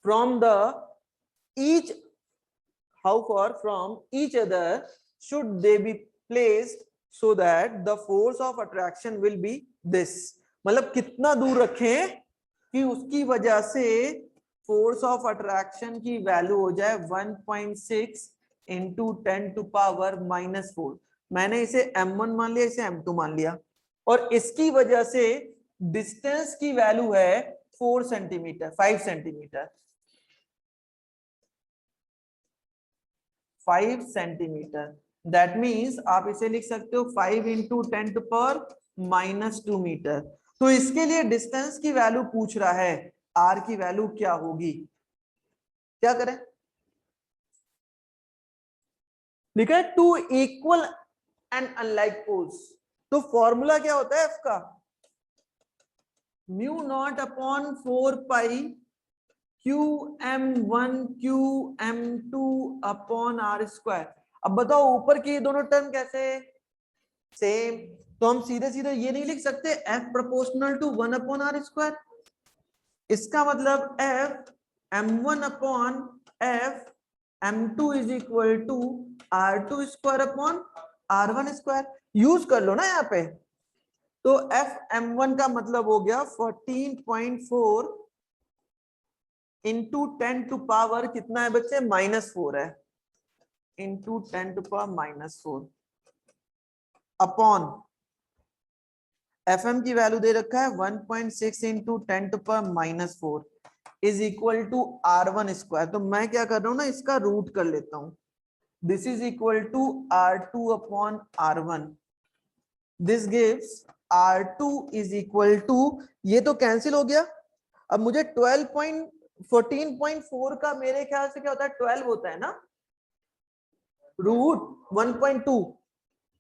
from the each how far from each other should they be placed so that the force of attraction will be this। मतलब कितना दूर रखें कि उसकी वजह से फोर्स ऑफ अट्रैक्शन की वैल्यू हो जाए 1.6 इंटू 10 टू पावर -4। मैंने इसे m1 मान लिया, इसे m2 मान लिया, और इसकी वजह से डिस्टेंस की वैल्यू है 4 centimetre, 5 centimetre, 5 centimetre. That means आप इसे लिख सकते हो 5 इंटू 10 टू पावर -2 मीटर। तो इसके लिए डिस्टेंस की वैल्यू पूछ रहा है, आर की वैल्यू क्या होगी। क्या करें, लिखा है two equal and unlike poles. तो फॉर्मूला क्या होता है एफ का, mu not upon 4 pi QM1 QM2 upon R square. अब बताओ ऊपर की दोनों टर्म कैसे सेम, तो हम सीधे सीधे ये नहीं लिख सकते F proportional to 1 upon R square. इसका मतलब F M1 upon F M2 is equal to R2 square upon R1 square. Use कर लो ना यहाँ पे। तो F M1 का मतलब हो गया 14.4 इंटू 10 टू पावर कितना है बच्चे, -4 है, into 10 to power -4 upon Fm की वैल्यू दे रखा है 1.6 into 10 to power -4 is equal to R1 स्क्वायर। तो मैं क्या कर रहा हूं ना, इसका रूट कर लेता हूं। This is equal to R2 upon R1, this gives R2 is equal to, ये तो कैंसिल हो गया। अब मुझे 14.4 का मेरे ख्याल से क्या होता है, 12 होता है ना, रूट 1.2,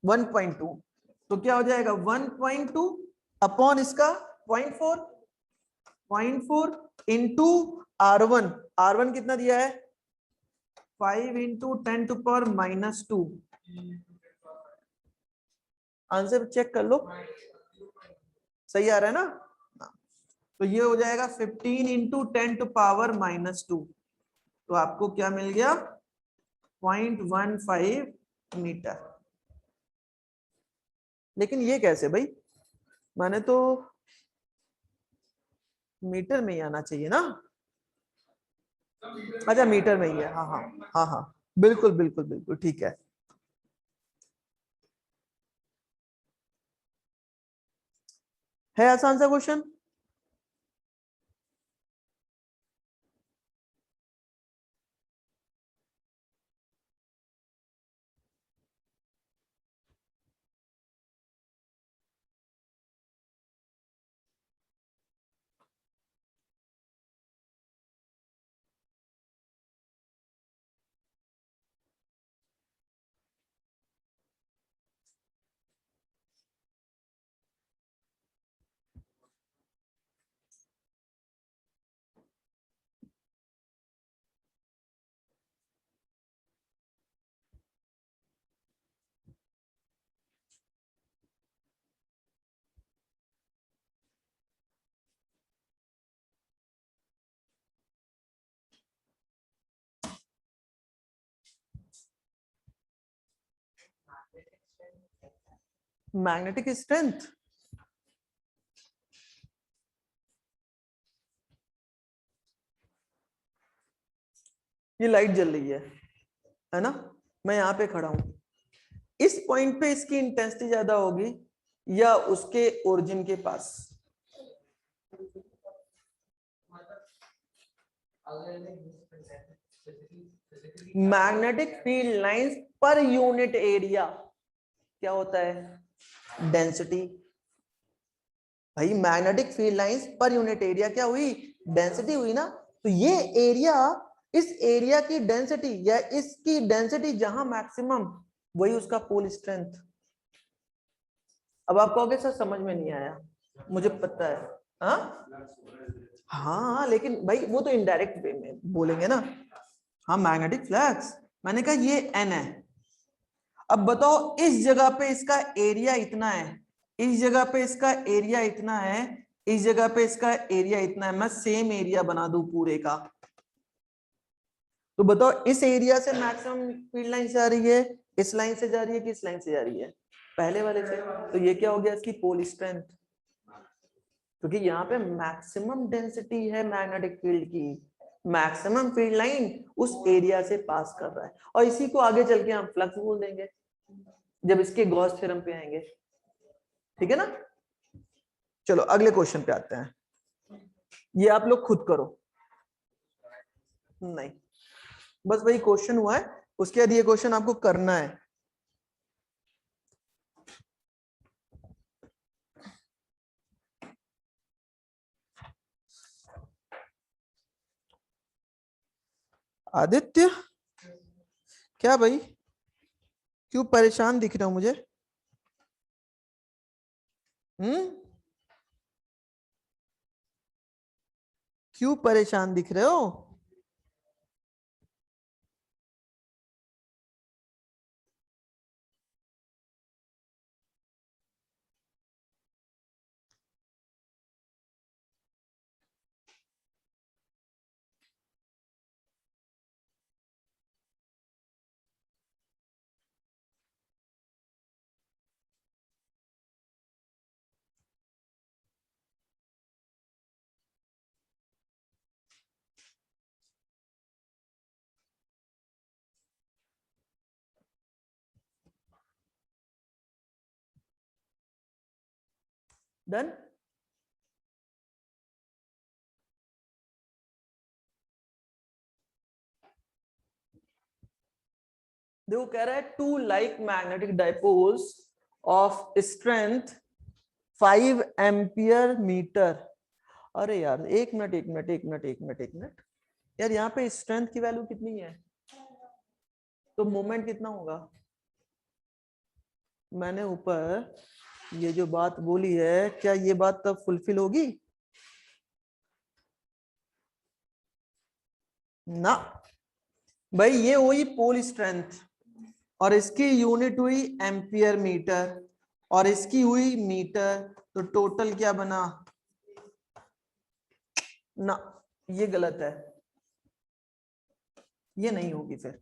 1.2, तो क्या हो जाएगा 1.2 अपॉन इसका 0.4, 0.4 इंटू R1, R1 कितना दिया है 5 into 10 to power -2। Answer check कर लो, सही आ रहा है ना। तो ये हो जाएगा 15 इंटू 10 टू पावर -2, तो आपको क्या मिल गया 0.15 मीटर। लेकिन ये कैसे भाई, मैंने तो मीटर में ही आना चाहिए ना। अच्छा मीटर में ही है, हाँ हाँ हाँ हाँ, बिल्कुल बिल्कुल बिल्कुल ठीक है आसान सा क्वेश्चन। मैग्नेटिक स्ट्रेंथ, ये लाइट जल रही है ना, मैं यहां पे खड़ा हूं, इस पॉइंट पे इसकी इंटेंसिटी ज्यादा होगी या उसके ओरिजिन के पास? मैग्नेटिक फील्ड लाइंस पर यूनिट एरिया क्या होता है? डेंसिटी। भाई मैग्नेटिक फील्ड लाइंस पर यूनिट एरिया क्या हुई? डेंसिटी हुई ना। तो ये एरिया, इस एरिया की डेंसिटी या इसकी डेंसिटी जहां मैक्सिमम, वही उसका पोल स्ट्रेंथ। अब आप कहोगे सर समझ में नहीं आया, मुझे पता है। हाँ लेकिन भाई वो तो इनडायरेक्ट वे में बोलेंगे ना। हाँ मैग्नेटिक फ्लक्स, मैंने कहा ये एन है। अब बताओ इस जगह पे इसका एरिया इतना है, इस जगह पे इसका एरिया इतना है, इस जगह पे इसका एरिया इतना है, मैं सेम एरिया बना दूं पूरे का, तो बताओ इस एरिया से मैक्सिमम फील्ड लाइन जा रही है, इस लाइन से जा रही है कि इस लाइन से जा रही है? पहले वाले से। तो ये क्या हो गया इसकी पोल स्ट्रेंथ, क्योंकि यहाँ पे मैक्सिमम डेंसिटी है मैग्नेटिक फील्ड की, मैक्सिमम फील्ड लाइन उस एरिया से पास कर रहा है, और इसी को आगे चल के हम फ्लक्स बोल देंगे जब इसके गॉस थ्योरम पे आएंगे, ठीक है ना। चलो अगले क्वेश्चन पे आते हैं, ये आप लोग खुद करो, नहीं बस वही क्वेश्चन हुआ है, उसके बाद ये क्वेश्चन आपको करना है। आदित्य, क्या भाई, क्यों परेशान दिख रहे हो मुझे? क्यों परेशान दिख रहे हो? डन। देखो कह रहा है two like magnetic dipoles of strength 5 ampere metre. अरे यार एक मिनट एक मिनट एक मिनट एक मिनट एक मिनट, यार यहाँ पे स्ट्रेंथ की वैल्यू कितनी है, तो मोमेंट कितना होगा? मैंने ऊपर ये जो बात बोली है, क्या ये बात तब फुलफिल होगी ना? भाई ये हुई पोल स्ट्रेंथ, और इसकी यूनिट हुई एम्पियर मीटर, और इसकी हुई मीटर, तो टोटल क्या बना ना? ये गलत है, ये नहीं होगी। फिर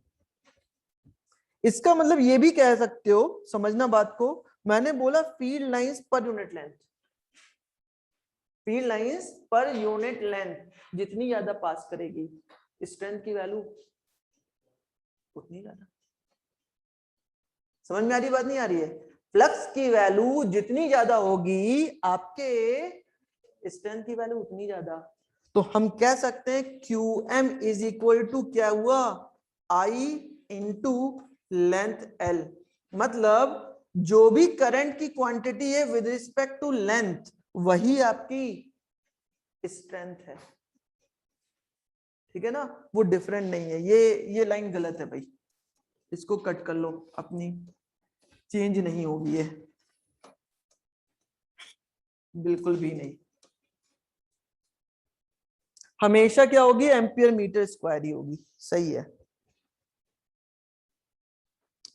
इसका मतलब ये भी कह सकते हो, समझना बात को, मैंने बोला फील्ड लाइंस पर यूनिट लेंथ, फील्ड लाइंस पर यूनिट लेंथ जितनी ज्यादा पास करेगी स्ट्रेंथ की वैल्यू उतनी ज्यादा। समझ में आ रही बात, नहीं आ रही है? फ्लक्स की वैल्यू जितनी ज्यादा होगी आपके स्ट्रेंथ की वैल्यू उतनी ज्यादा। तो हम कह सकते हैं QM इज इक्वल टू क्या हुआ, I इंटू लेंथ L। मतलब जो भी करंट की क्वांटिटी है विद रिस्पेक्ट टू लेंथ, वही आपकी स्ट्रेंथ है, ठीक है ना। वो डिफरेंट नहीं है। ये लाइन गलत है भाई, इसको कट कर लो, अपनी चेंज नहीं होगी ये, बिल्कुल भी नहीं। हमेशा क्या होगी, एम्पियर मीटर स्क्वायर ही होगी, सही है।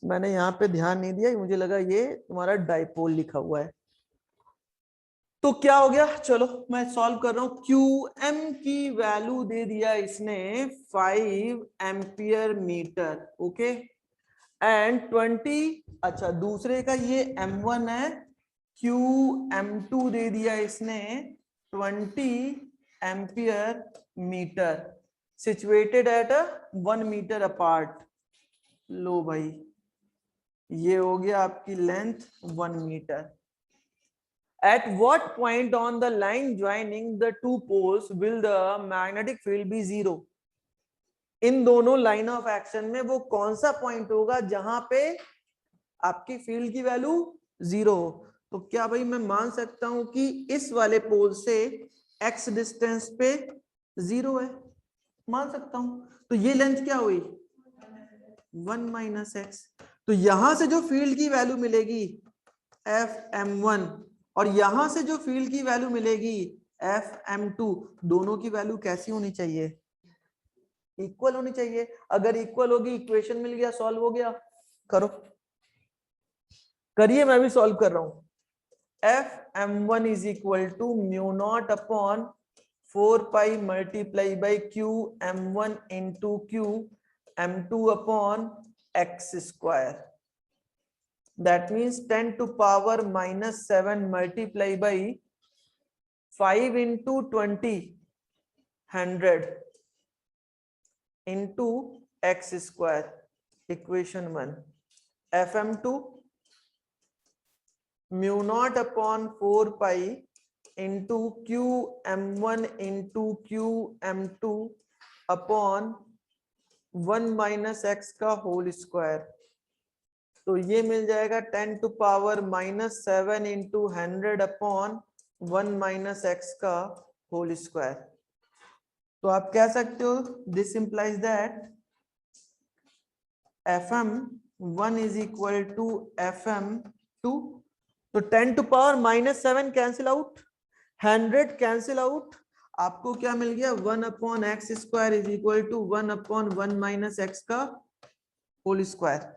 मैंने यहाँ पे ध्यान नहीं दिया, मुझे लगा ये तुम्हारा डाइपोल लिखा हुआ है। तो क्या हो गया, चलो मैं सॉल्व कर रहा हूं। QM की वैल्यू दे दिया इसने 5 एम्पियर मीटर, ओके। एंड 20, अच्छा दूसरे का ये m1 है, QM2 दे दिया इसने 20 ampere metre, situated at 1 metre apart. लो भाई ये हो गया आपकी length 1 metre. At what point on the line joining the two poles will the magnetic field be zero? इन दोनों लाइन ऑफ एक्शन में वो कौन सा पॉइंट होगा जहां पे आपकी फील्ड की वैल्यू जीरो हो? तो क्या भाई मैं मान सकता हूं कि इस वाले पोल से x डिस्टेंस पे जीरो है? मान सकता हूं। तो ये लेंथ क्या हुई? 1 माइनस एक्स। तो यहां से जो फील्ड की वैल्यू मिलेगी Fm1 और यहां से जो फील्ड की वैल्यू मिलेगी Fm2, दोनों की वैल्यू कैसी होनी चाहिए? इक्वल होनी चाहिए। अगर इक्वल होगी इक्वेशन मिल गया, सॉल्व हो गया। करो, करिए, मैं भी सॉल्व कर रहा हूं। Fm1 is equal to mu not upon 4 pi multiply by QM1 into QM2 upon x square. That means 10 to power minus 7 multiply by 5 into 20, 100 into x square, equation 1. Fm2 mu naught upon 4 pi into QM1 into QM2 upon 1 minus x का whole square। तो ये मिल जाएगा 10 to power minus 7 into 100 upon 1 minus x का होल स्क्वायर। तो आप कह सकते हो this implies that Fm1 is equal to Fm2। तो 10 to power minus 7 cancel out, 100 cancel out, आपको क्या मिल गया? 1 upon x square is equal to 1 upon 1 minus x का होल स्क्वायर।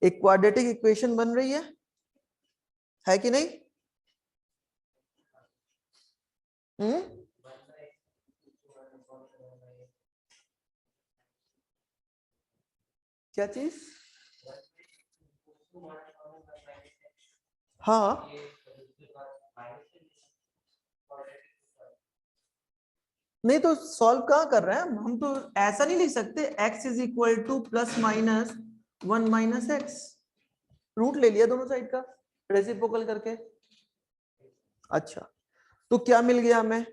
एक क्वाड्रेटिक इक्वेशन बन रही है कि नहीं? क्या चीज? हाँ नहीं तो सॉल्व कहाँ कर रहे हैं हम? तो ऐसा नहीं लिख सकते x is equal to plus minus 1 minus x, root ले लिया दोनों साइड का रेसिप्रोकल करके। अच्छा तो क्या मिल गया हमें?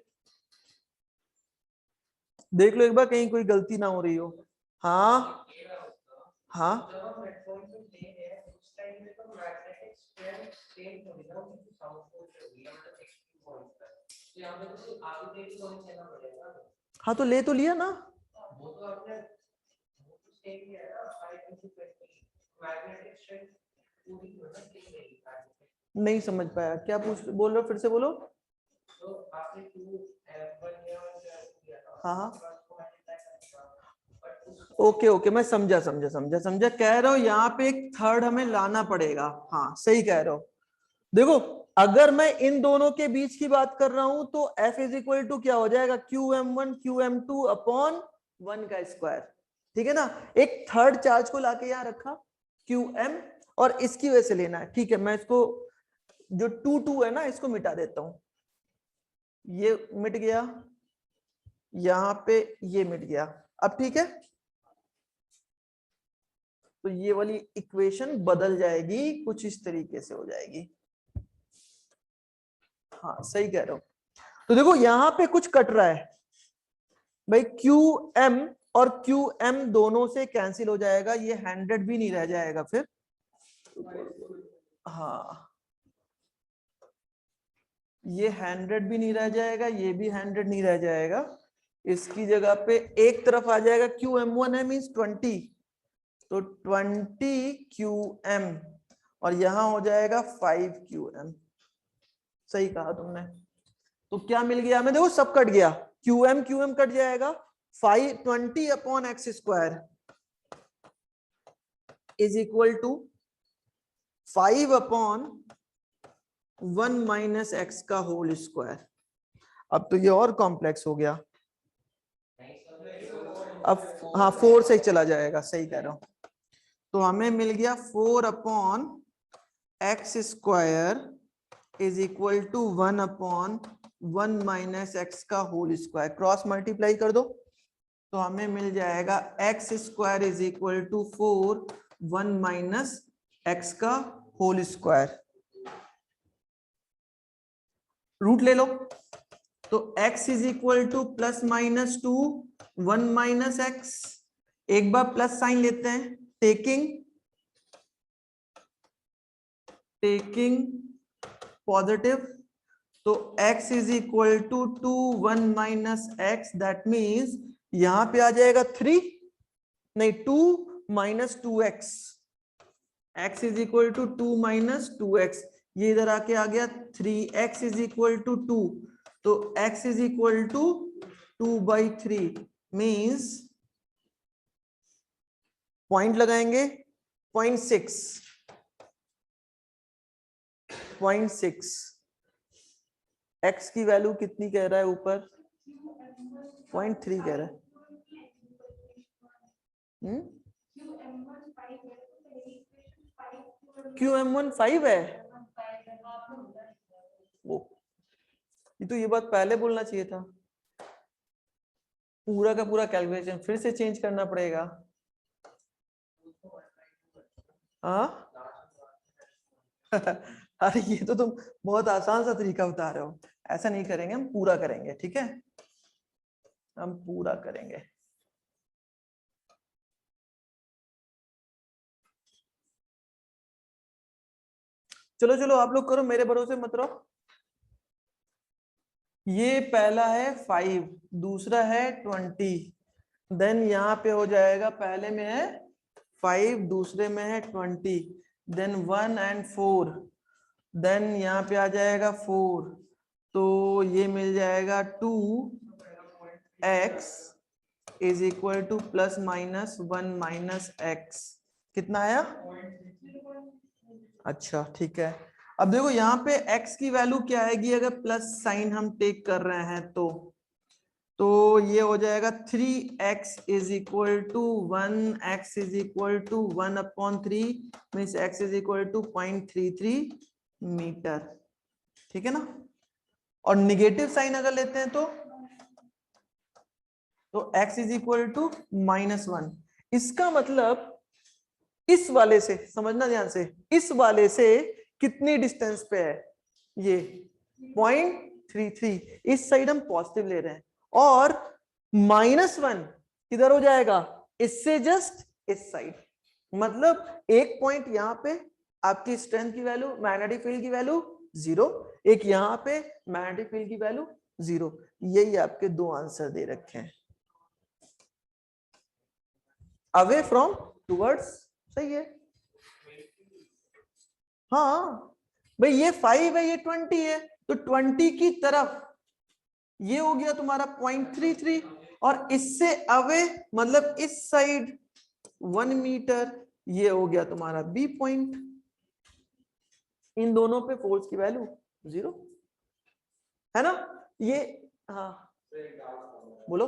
देख लो एक बार कहीं कोई गलती ना हो रही हो। हाँ हाँ हाँ तो ले तो लिया ना। नहीं समझ पाया, क्या बोल रहे हो? फिर से बोलो। हाँ हाँ ओके ओके, मैं समझा समझा समझा समझा। कह रहे हो यहाँ पे एक थर्ड हमें लाना पड़ेगा। हाँ सही कह रहे हो। देखो अगर मैं इन दोनों के बीच की बात कर रहा हूं तो F इज इक्वल टू क्या हो जाएगा? QM1 QM2 अपॉन 1 का स्क्वायर। ठीक है ना? एक थर्ड चार्ज को लाके यहां रखा QM और इसकी वजह से लेना है। ठीक है, मैं इसको जो 2 2 है ना इसको मिटा देता हूं। ये मिट गया, यहां पे ये मिट गया। अब ठीक है, तो ये वाली इक्वेशन बदल जाएगी, कुछ इस तरीके से हो जाएगी। हाँ सही कह रहे हो। तो देखो यहां पे कुछ कट रहा है भाई, QM और QM दोनों से कैंसिल हो जाएगा, ये 100 भी नहीं रह जाएगा फिर। हाँ ये 100 भी नहीं रह जाएगा, ये भी 100 नहीं रह जाएगा। इसकी जगह पे एक तरफ आ जाएगा QM1 है मींस 20, तो 20 QM और यहां हो जाएगा 5 QM। सही कहा तुमने। तो क्या मिल गया हमें? देखो सब कट गया, QM QM कट जाएगा, 520 upon x square is equal to 5 upon 1 minus x का होल स्क्वायर। अब तो ये और कॉम्प्लेक्स हो गया। अब हाँ 4 से चला जाएगा, सही कह रहा हूं। तो हमें मिल गया 4/x² is equal to 1/1 minus x का होल स्क्वायर। क्रॉस मल्टीप्लाई कर दो तो हमें मिल जाएगा x² is equal to 4/1 minus x का होल स्क्वायर। रूट ले लो तो x is equal to +-2 1 minus x. एक बार प्लस साइन लेते हैं, टेकिंग पॉजिटिव, तो x is equal to 2 1 minus x, that means यहां पे आ जाएगा 3, नहीं 2 minus 2x, x is equal to 2 minus 2x, ये इधर आके आ गया 3x इज इक्वल टू 2, तो x is equal to 2/3 means point लगाएंगे 0.6 x की वैल्यू कितनी कह रहा है ऊपर? 0.3 कह रहा है। QM1 5 है वो, ये तो ये बात पहले बोलना चाहिए था। पूरा का पूरा कैलकुलेशन फिर से चेंज करना पड़ेगा। हाँ अरे ये तो तुम बहुत आसान सा तरीका बता रहे हो, ऐसा नहीं करेंगे, हम पूरा करेंगे, ठीक है, हम पूरा करेंगे। चलो चलो आप लोग करो, मेरे भरोसे मत रहो। ये पहला है 5, दूसरा है 20, देन यहाँ पे हो जाएगा, पहले में है 5, दूसरे में है 20, देन 1 and 4, देन यहाँ पे आ जाएगा 4, तो ये मिल जाएगा 2x is equal to +-1 minus x. कितना आया? अच्छा ठीक है। अब देखो यहाँ पे x की वैल्यू क्या आएगी अगर प्लस साइन हम टेक कर रहे हैं तो ये हो जाएगा 3x is equal to 1, x is equal to 1/3 means x is equal to 0.33 metre, ठीक है ना। और निगेटिव साइन अगर लेते हैं तो x इज इक्वल टू -1। इसका मतलब इस वाले से, समझना ध्यान से, इस वाले से कितनी डिस्टेंस पे है? ये 0.33, इस साइड हम पॉजिटिव ले रहे हैं, और -1 किधर हो जाएगा? इससे जस्ट इस साइड, मतलब एक पॉइंट यहाँ पे आपकी स्ट्रेंथ की वैल्यू, मैग्नेटिक फील्ड की वैल्यू 0, एक यहाँ पे मैग्नेटिक फील्ड की वैल्यू 0। यही आपके दो आंसर दे रखे हैं, अवे फ्रॉम टूवर्ड्स, सही है। हाँ भाई ये 5 है, ये 20 है, तो 20 की तरफ ये हो गया तुम्हारा 0.33, और इससे अवे मतलब इस साइड 1 मीटर, ये हो गया तुम्हारा बी पॉइंट। इन दोनों पे फोर्स की वैल्यू 0 है ना ये। हाँ बोलो।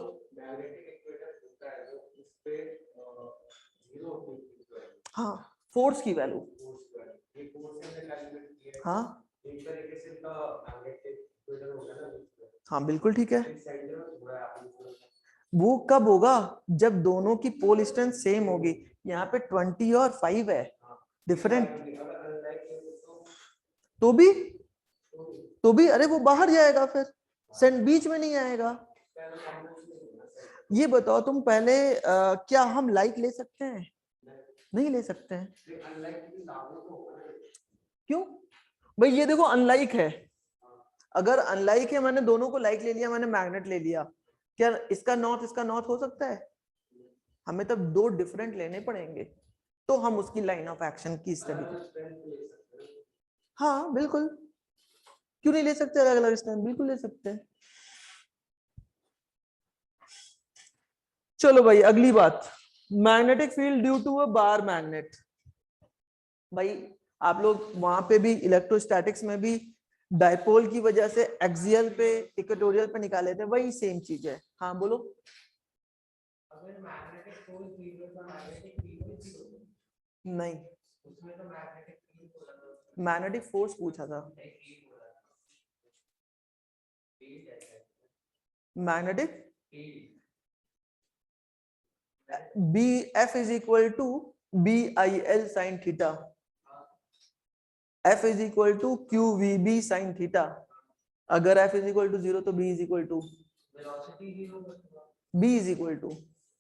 हाँ फोर्स की वैल्यू, हाँ हाँ बिल्कुल ठीक है। वो कब होगा? जब दोनों की पोल स्ट्रेंथ सेम होगी। यहाँ पे 20 और 5 है डिफरेंट, तो भी अरे वो बाहर जाएगा, फिर सेंट बीच में नहीं आएगा। ये बताओ तुम पहले क्या हम लाइक ले सकते हैं? नहीं ले सकते हैं। क्यों भाई? ये देखो अनलाइक है, अगर अनलाइक है, मैंने दोनों को लाइक ले लिया, मैंने मैग्नेट ले लिया, क्या इसका नॉर्थ हो सकता है? हमें तब दो डिफरेंट लेने पड़ेंगे, तो हम उसकी लाइन ऑफ एक्शन की स्टडी करें। हाँ बिल्कुल, क्यों नहीं ले सकते अलग अलग स्टैंड? बिल्कुल ले सकते हैं। चलो भाई अगली बात, magnetic field due to a bar magnet. भाई आप लोग वहां पे भी इलेक्ट्रोस्टैटिक्स में भी डायपोल की वजह से एक्सियल पे इक्वेटोरियल पे निकाले थे, वही सेम चीज है। हाँ बोलो। नहीं, उसमें तो मैग्नेटिक फील्ड बोला था, मैग्नेटिक फोर्स पूछा था। फील्ड बोला था, फील्ड ऐसा है, magnetic field B F is equal to B I L sine theta, F is equal to Q V B sine theta. अगर एफ इज इक्वल टू 0 तो B is equal to velocity 0 होगा, बी इज इक्वल टू,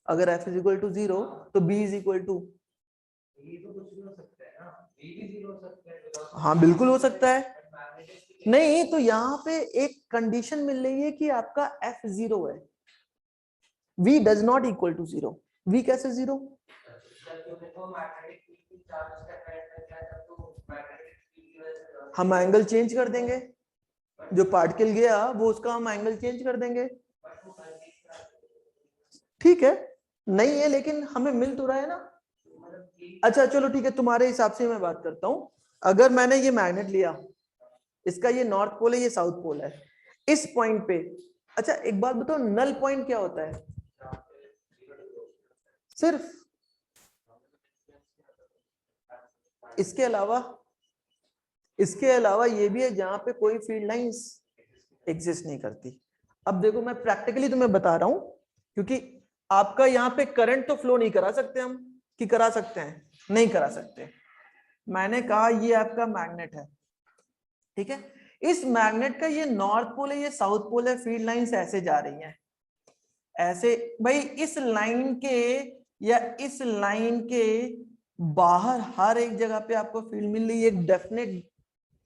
अगर एफ इज इक्वल टू 0 तो बी इज इक्वल टू, ये तो कुछ भी हो सकता है ना, ये भी 0 हो सकता है, velocity हाँ बिल्कुल हो सकता है। मैग्नेटिक नहीं तो यहाँ पे एक कंडीशन मिल रही है कि आपका एफ 0 है, v does not equal to 0। v कैसे 0? हम एंगल चेंज कर देंगे, जो पार्टिकल गया वो उसका हम एंगल चेंज कर देंगे। ठीक है, नहीं है लेकिन हमें मिल तो रहा है ना। अच्छा चलो ठीक है, तुम्हारे हिसाब से मैं बात करता हूं। अगर मैंने ये मैग्नेट लिया, इसका ये नॉर्थ पोल है, ये साउथ पोल है, इस पॉइंट पे, अच्छा एक बात बताओ, नल पॉइंट क्या होता है? सिर्फ इसके अलावा ये भी है जहां पे कोई फील्ड लाइंस एग्जिस्ट नहीं करती। अब देखो मैं प्रैक्टिकली तुम्हें बता रहा हूं, क्योंकि आपका यहाँ पे करंट तो फ्लो नहीं करा सकते हम, कि करा सकते हैं? नहीं करा सकते। मैंने कहा ये आपका मैग्नेट है, ठीक है, इस मैग्नेट का ये नॉर्थ पोल है, ये साउथ पोल है, फील्ड लाइंस ऐसे जा रही हैं, ऐसे। भाई इस लाइन के या इस लाइन के बाहर हर एक जगह पे आपको फील्ड मिल रही है एक डेफिनेट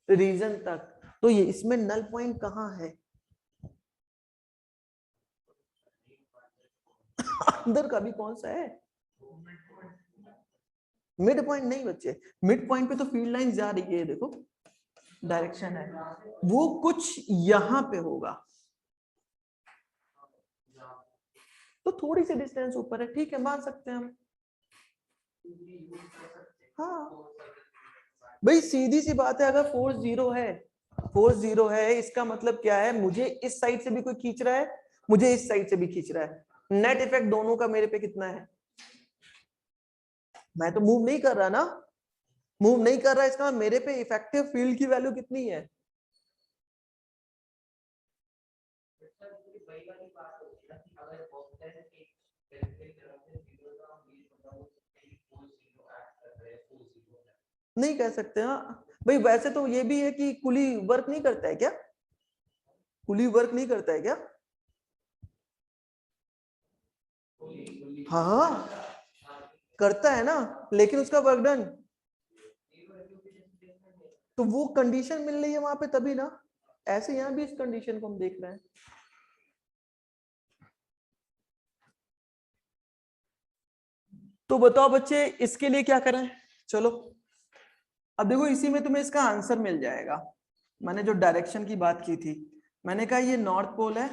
रीजन तक, तो ये इसमें नल पॉइंट कहाँ है? अंदर का भी कौन सा है? मिड पॉइंट नहीं बच्चे, मिड पॉइंट पे तो फील्ड लाइन जा रही है, देखो डायरेक्शन है, वो कुछ यहां पे होगा, तो थोड़ी सी डिस्टेंस ऊपर है, ठीक है मान सकते हैं हम। हाँ भाई सीधी सी बात है, अगर फोर्स 0 है, फोर्स 0 है, इसका मतलब क्या है, मुझे इस साइड से भी कोई खींच रहा है, मुझे इस साइड से भी खींच रहा है, नेट इफेक्ट दोनों का मेरे पे कितना है? मैं तो मूव नहीं कर रहा ना, मूव नहीं कर रहा, इसका मेरे पे इफेक्टिव फील्ड की वैल्यू कितनी है? नहीं कह सकते। हाँ भाई वैसे तो ये भी है कि कुली वर्क नहीं करता है क्या? कुली वर्क नहीं करता है क्या? हाँ करता है ना, लेकिन उसका वर्क डन, तो वो कंडीशन मिल रही है वहां पे तभी ना, ऐसे यहां भी इस कंडीशन को हम देख रहे हैं। तो बताओ बच्चे इसके लिए क्या करें? चलो अब देखो इसी में तुम्हें इसका आंसर मिल जाएगा। मैंने जो डायरेक्शन की बात की थी, मैंने कहा ये नॉर्थ पोल है,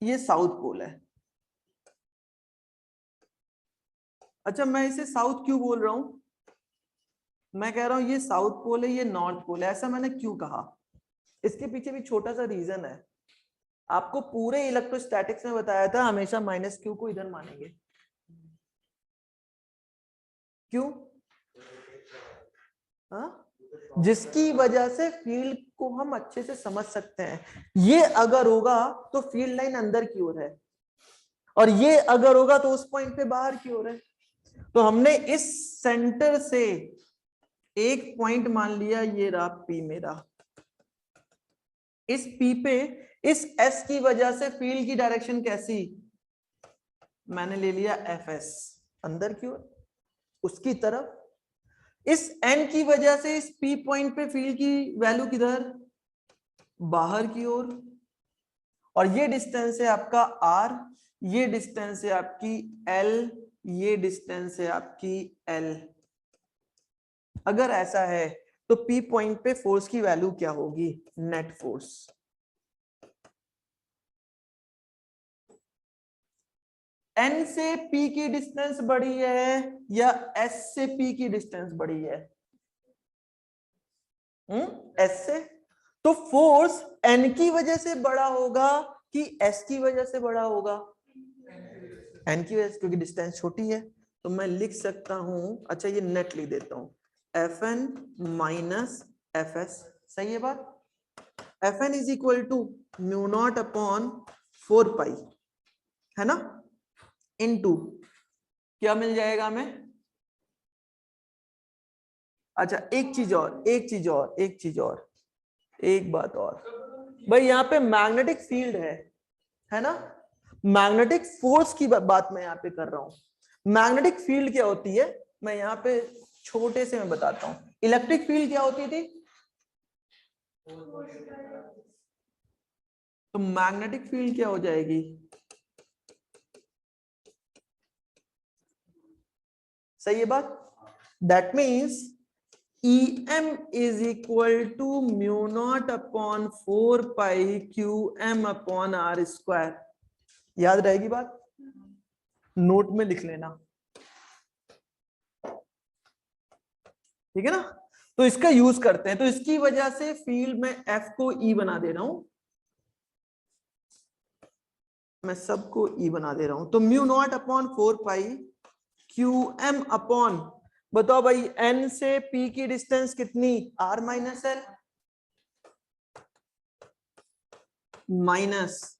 ये साउथ पोल है। अच्छा मैं इसे साउथ क्यों बोल रहा हूं? मैं कह रहा हूं ये साउथ पोल है, ये नॉर्थ पोल है, ऐसा मैंने क्यों कहा? इसके पीछे भी छोटा सा रीजन है। आपको पूरे इलेक्ट्रोस्टैटिक्स में बताया था हमेशा माइनस क्यू को इधर मानेंगे। क्यों? हाँ जिसकी वजह से फील्ड को हम अच्छे से समझ सकते हैं। ये अगर होगा तो फील्ड लाइन अंदर की ओर है, और ये अगर होगा तो उस पॉइंट पे बाहर की ओर है। तो हमने इस सेंटर से एक पॉइंट मान लिया, ये रहा पी मेरा, इस पी पे इस एस की वजह से फील्ड की डायरेक्शन कैसी, मैंने ले लिया एफ एस, अंदर की ओर उसकी तरफ। इस एन की वजह से इस पी पॉइंट पे फील्ड की वैल्यू किधर, बाहर की ओर। और ये डिस्टेंस है आपका आर, ये डिस्टेंस है आपकी एल, ये डिस्टेंस है आपकी एल। अगर ऐसा है तो पी पॉइंट पे फोर्स की वैल्यू क्या होगी, नेट फोर्स। एन से पी की डिस्टेंस बड़ी है या एस से पी की डिस्टेंस बड़ी है? एस से। तो फोर्स एन की वजह से बड़ा होगा कि एस की वजह से बड़ा होगा? एन की वजह से, क्योंकि डिस्टेंस छोटी है। तो मैं लिख सकता हूं, अच्छा ये नेट लिख देता हूं, Fn माइनस Fs, सही है बात। Fn is equal to mu not upon 4 pi, है ना, इनटू क्या मिल जाएगा हमें। अच्छा एक चीज और, एक बात और भाई, यहाँ पे मैग्नेटिक फील्ड है ना, मैग्नेटिक फोर्स की बात मैं यहाँ पे कर रहा हूं। मैग्नेटिक फील्ड क्या होती है, मैं यहाँ पे छोटे से मैं बताता हूं। इलेक्ट्रिक फील्ड क्या होती थी, तो मैग्नेटिक फील्ड क्या हो जाएगी, सही है बात। That means EM is equal to mu not upon 4 pi QM upon R square. याद रहेगी बात, नोट में लिख लेना, ठीक है ना। तो इसका यूज करते हैं, तो इसकी वजह से फील्ड में F को E बना दे रहा हूं, मैं सबको E बना दे रहा हूं। तो mu not upon 4 pi QM upon, बताओ भाई N से P की डिस्टेंस कितनी, R minus L, minus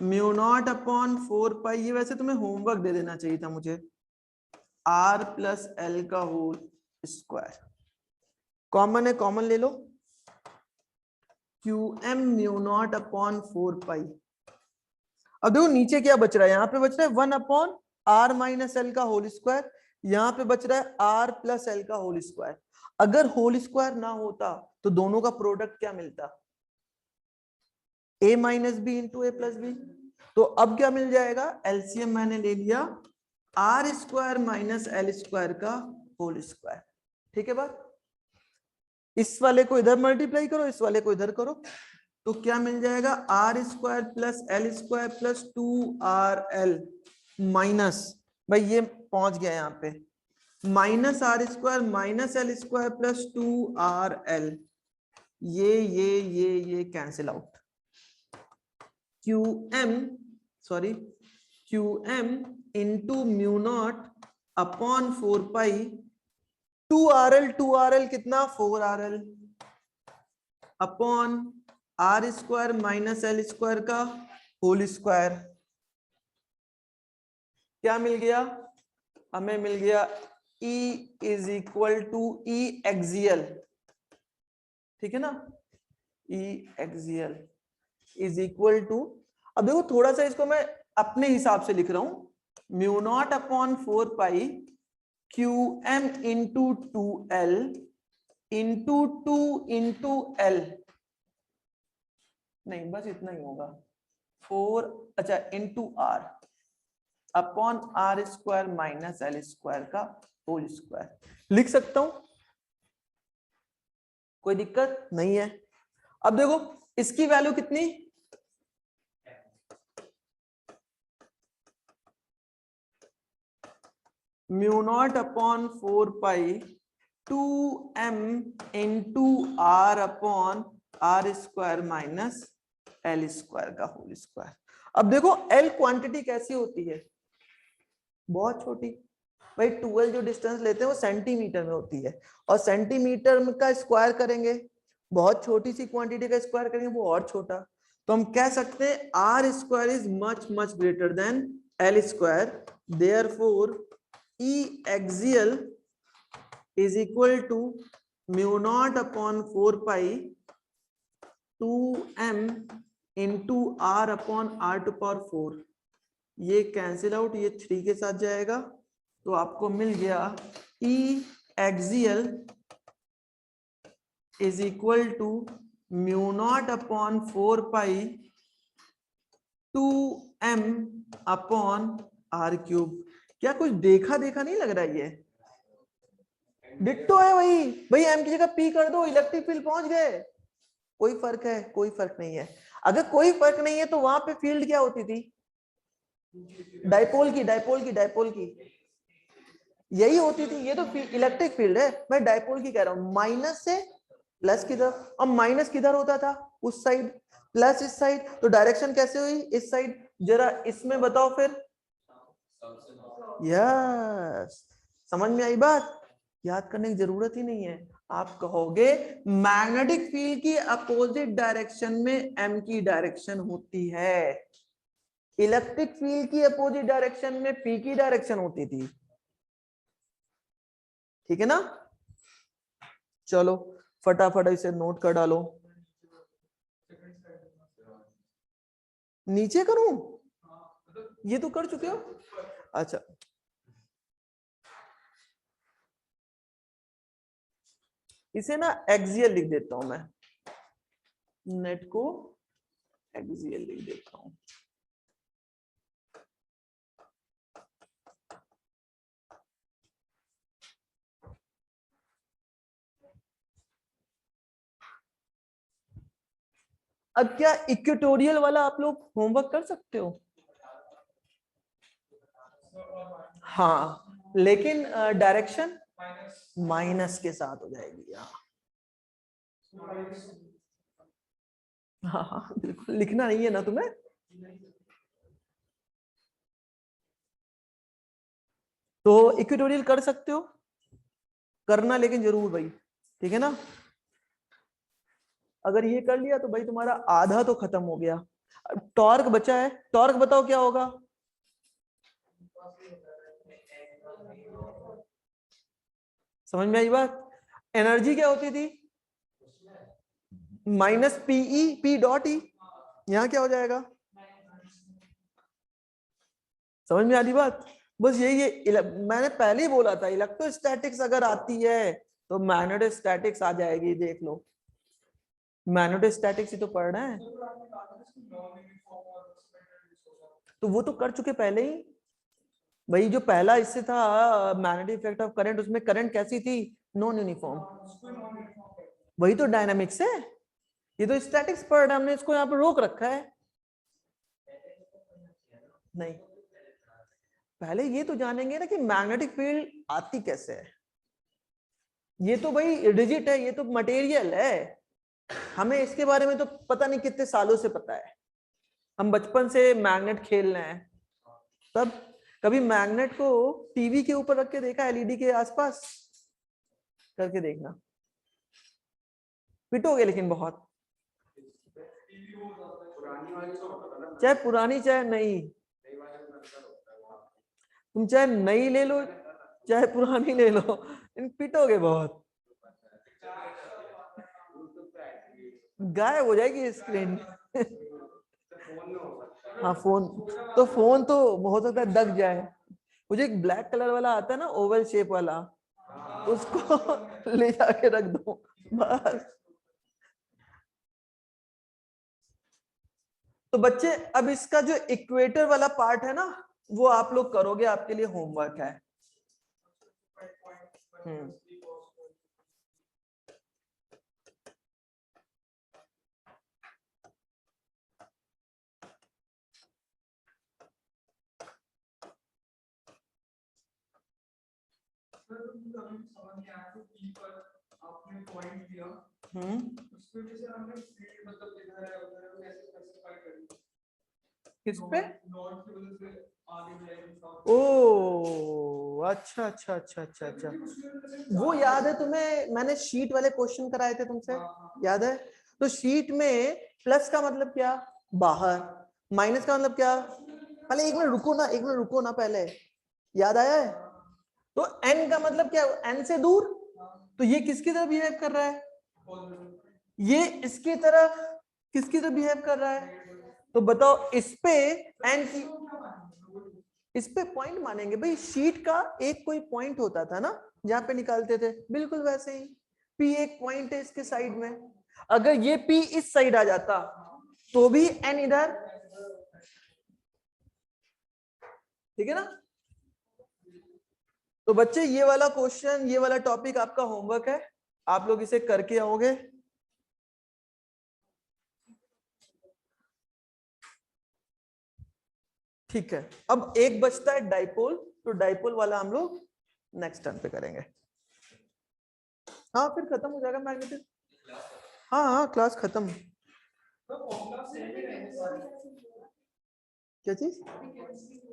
mu not upon 4 पाई, ये वैसे तुम्हें होमवर्क दे देना चाहिए था मुझे, R प्लस L का होल स्क्वायर। कॉमन है, कॉमन ले लो, QM म्यू नॉट अपॉन 4 पाई। अब देखो नीचे क्या बच रहा है, यहाँ पे बच रहा है 1 अपॉन R माइनस L का होल स्क्वायर, यहाँ पे बच रहा है R प्लस L का होल स्क्वायर। अगर होल स्क्वायर ना होता तो दोनों का प्रोडक्ट क्या मिलता, A minus B into A plus B. तो अब क्या मिल जाएगा, एलसीएम मैंने ले लिया R square minus L square का होल स्क्वायर, ठीक है बात। इस वाले को इधर मल्टीप्लाई करो, इस वाले को इधर करो, तो क्या मिल जाएगा, R square plus L square plus 2RL minus, भाई ये पहुंच गया यहाँ पे, minus R square minus L square plus 2RL, ये cancel out. QM into mu not upon 4 pi 2RL कितना 4RL upon R square minus L square का होल स्क्वायर। क्या मिल गया, हमें मिल गया E is equal to E axial, ठीक है ना, E axial is equal to, अब देखो थोड़ा सा इसको मैं अपने हिसाब से लिख रहा हूं, mu not upon 4 pi QM into 2L into 2 into L, नहीं बस इतना ही होगा, 4 अच्छा into R upon R square minus L square का होल स्क्वायर लिख सकता हूं, कोई दिक्कत नहीं है। अब देखो इसकी वैल्यू कितनी, mu not upon 4 pi 2M into R upon R square minus L square का होल स्क्वायर। अब देखो L क्वांटिटी कैसी होती है, बहुत छोटी, भाई 12 जो डिस्टेंस लेते हैं वो सेंटीमीटर में होती है, और सेंटीमीटर का स्क्वायर करेंगे, बहुत छोटी सी क्वांटिटी का स्क्वायर करेंगे वो और छोटा, तो हम कह सकते हैं R square is much much greater than L square, therefore E axial is equal to mu not upon 4 pi 2M into R upon R to power 4, ये कैंसिल आउट, ये 3 के साथ जाएगा, तो आपको मिल गया E axial is equal to mu not upon 4 pi 2M upon R cube. क्या कुछ देखा देखा नहीं लग रहा है, ये डिट्टो है वही, भाई M की जगह P कर दो, इलेक्ट्रिक फील्ड पहुंच गए। कोई फर्क है, कोई फर्क नहीं है। अगर कोई फर्क नहीं है तो वहां पे फील्ड क्या होती थी, डाइपोल की यही होती थी, ये तो इलेक्ट्रिक फील्ड है, मैं डाइपोल की कह रहा हूं, माइनस से प्लस की तरफ। अब माइनस किधर होता था, उस साइड, प्लस इस साइड, तो डायरेक्शन कैसे हुई, इस साइड। जरा इसमें बताओ फिर, यस, समझ में आई बात? याद करने की जरूरत ही नहीं है। आप कहोगे मैग्नेटिक फील्ड की अपोजिट डायरेक्शन में एम की डायरेक्शन होती है, इलेक्ट्रिक फील्ड की अपोजिट डायरेक्शन में पी की डायरेक्शन होती थी। ठीक है ना? चलो फटाफट इसे नोट कर डालो। नीचे करूं? ये तो कर चुके हो। अच्छा, इसे ना एक्सियल लिख देता हूं मैं, नेट को एक्सियल लिख देता हूं। अब क्या इक्वेटोरियल वाला आप लोग होमवर्क कर सकते हो? हाँ, लेकिन डायरेक्शन माइनस के साथ हो जाएगी। हाँ हाँ बिल्कुल, लिखना नहीं है ना तुम्हें? तो इक्वेटोरियल कर सकते हो, करना लेकिन जरूर भाई, ठीक है ना? अगर ये कर लिया तो भाई तुम्हारा आधा तो खत्म हो गया। टॉर्क बचा है, टॉर्क बताओ क्या होगा? समझ में आई बात? एनर्जी क्या होती थी? Minus PE P dot E, यहां क्या हो जाएगा? समझ में आ रही बात? बस यही है, मैंने पहले ही बोला था इलेक्ट्रोस्टैटिक्स अगर आती है तो मैग्नेटोस्टैटिक्स आ जाएगी, देख लो। मैग्नेटोस्टैटिक्स ही तो पढ़ना है, तो वो तो कर चुके पहले ही। वही जो पहला इससे था मैग्नेटिक इफेक्ट ऑफ करंट, उसमें करंट कैसी थी? Non uniform. वही तो डायनामिक्स है, ये तो स्टैटिक्स पढ़ रहा है, हमने इसको यहाँ पर रोक रखा है। नहीं, पहले ये तो जानेंगे ना कि मैग्नेटिक फील्ड आती कैसे है। ये तो भाई रिजिड है, ये तो मटेरियल है, हमें इसके बारे में तो पता नहीं कितने सालों से पता है। हम बचपन से मैग्नेट खेल रहे हैं। तब कभी मैग्नेट को टीवी के ऊपर रख के देखा, एलईडी के आसपास? करके देखना, पिटोगे लेकिन बहुत, चाहे पुरानी चाहे नई। तुम चाहे नई ले लो चाहे पुरानी ले लो, इन पिटोगे बहुत, गायब हो जाएगी स्क्रीन। हाँ फोन, तो फोन तो हो सकता है दब जाए। मुझे एक ब्लैक कलर वाला आता है ना, ओवल शेप वाला, उसको ले जाके रख दो बस। तो बच्चे अब इसका जो इक्वेटर वाला पार्ट है ना, वो आप लोग करोगे, आपके लिए होमवर्क है। आपने पॉइंट दिया, उसपे भी सर हमने फील्ड मतलब इधर है उधर है कैसे स्पेसिफाई करें? किस पे? नॉर्थ की वजह से आगे जाएगा। ओ अच्छा अच्छा अच्छा अच्छा अच्छा, वो याद है तुम्हें? मैंने शीट वाले क्वेश्चन कराए थे तुमसे, याद है? तो शीट में प्लस का मतलब क्या? बाहर। माइनस का मतलब क्या? पहले एक मिनट रुको ना, एक मिनट रुको ना, पहले याद आया है? तो एन का मतलब क्या? एन से दूर। तो ये किसकी तरह बिहेव कर रहा है? ये इसकी तरफ, किसकी तरह बिहेव कर रहा है? तो बताओ इस पे एन की, इस पे पॉइंट मानेंगे भाई। शीट का एक कोई पॉइंट होता था ना जहां पे निकालते थे, बिल्कुल वैसे ही पी एक पॉइंट है इसके साइड में। अगर ये पी इस साइड आ जाता तो भी एन इधर, ठीक है ना? तो बच्चे ये वाला क्वेश्चन, ये वाला टॉपिक आपका होमवर्क है, आप लोग इसे करके आओगे। ठीक है, अब एक बचता है डाइपोल, तो डाइपोल वाला हम लोग नेक्स्ट टर्म पे करेंगे। हाँ फिर खत्म हो जाएगा मैग्नेटिक। हाँ हाँ क्लास खत्म। क्या चीज?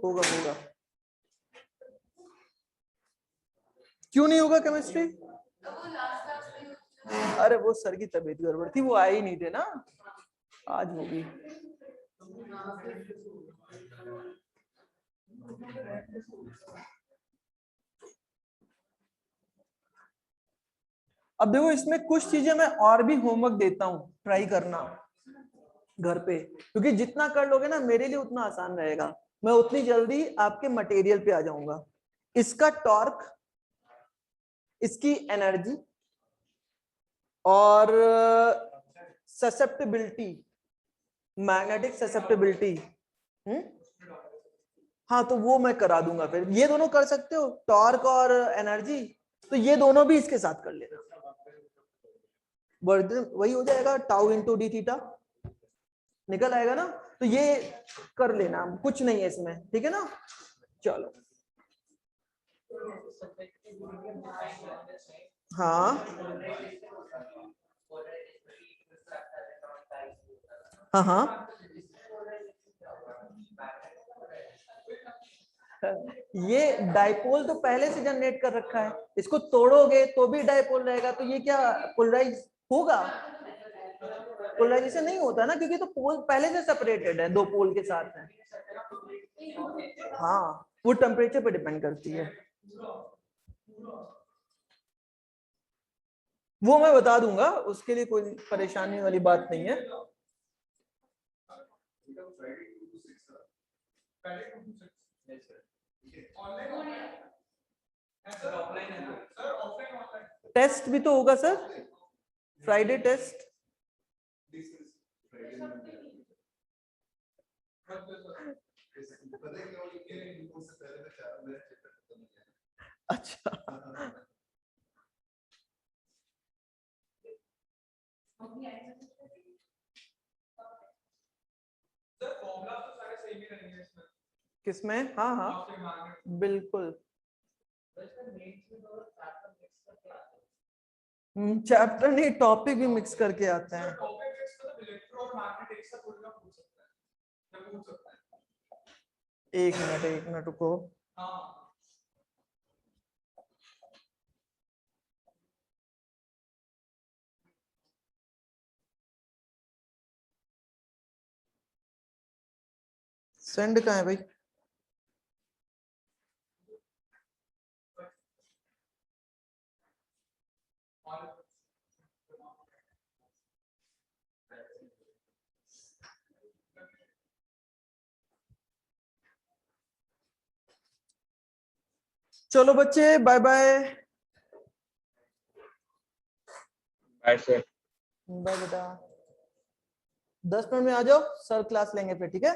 होगा होगा। क्यों नहीं होगा केमिस्ट्री? अरे वो सर की तबीयत गड़बड़ थी, वो आए ही नहीं थे ना, आज होगी। अब देखो इसमें कुछ चीजें मैं और भी होमवर्क देता हूँ, ट्राई करना घर पे, क्योंकि जितना कर लोगे ना मेरे लिए उतना आसान रहेगा, मैं उतनी जल्दी आपके मटेरियल पे आ जाऊंगा। इसका टॉर्क, इसकी एनर्जी और ससेप्टिबिलिटी, मैग्नेटिक ससेप्टिबिलिटी, हाँ तो वो मैं करा दूंगा। फिर ये दोनों कर सकते हो, टॉर्क और एनर्जी, तो ये दोनों भी इसके साथ कर लेना। वर्क वही हो जाएगा, टाउ इंटू डी थीटा निकल आएगा ना, तो ये कर लेना, कुछ नहीं है इसमें, ठीक है ना। चलो हाँ हाँ हाँ, ये डाइपोल तो पहले से जनरेट कर रखा है, इसको तोड़ोगे तो भी डाइपोल रहेगा, तो ये क्या पोलराइज होगा? पोलराइजेशन नहीं होता ना, क्योंकि तो पोल पहले से सेपरेटेड है, दो पोल के साथ है। हाँ वो टेम्परेचर पे डिपेंड करती है, वो मैं बता दूंगा, उसके लिए कोई परेशानी वाली बात नहीं है। टेस्ट भी तो होगा सर, फ्राइडे टेस्ट। अच्छा किसमें? हाँ हाँ बिल्कुल, चैप्टर नहीं टॉपिक भी मिक्स करके आते हैं। एक मिनट रुको। सेंड कहाँ है भाई? चलो बच्चे bye bye. Bye sir. Bye बेटा, 10 मिनट में आ जाओ, सर क्लास लेंगे फिर, ठीक है।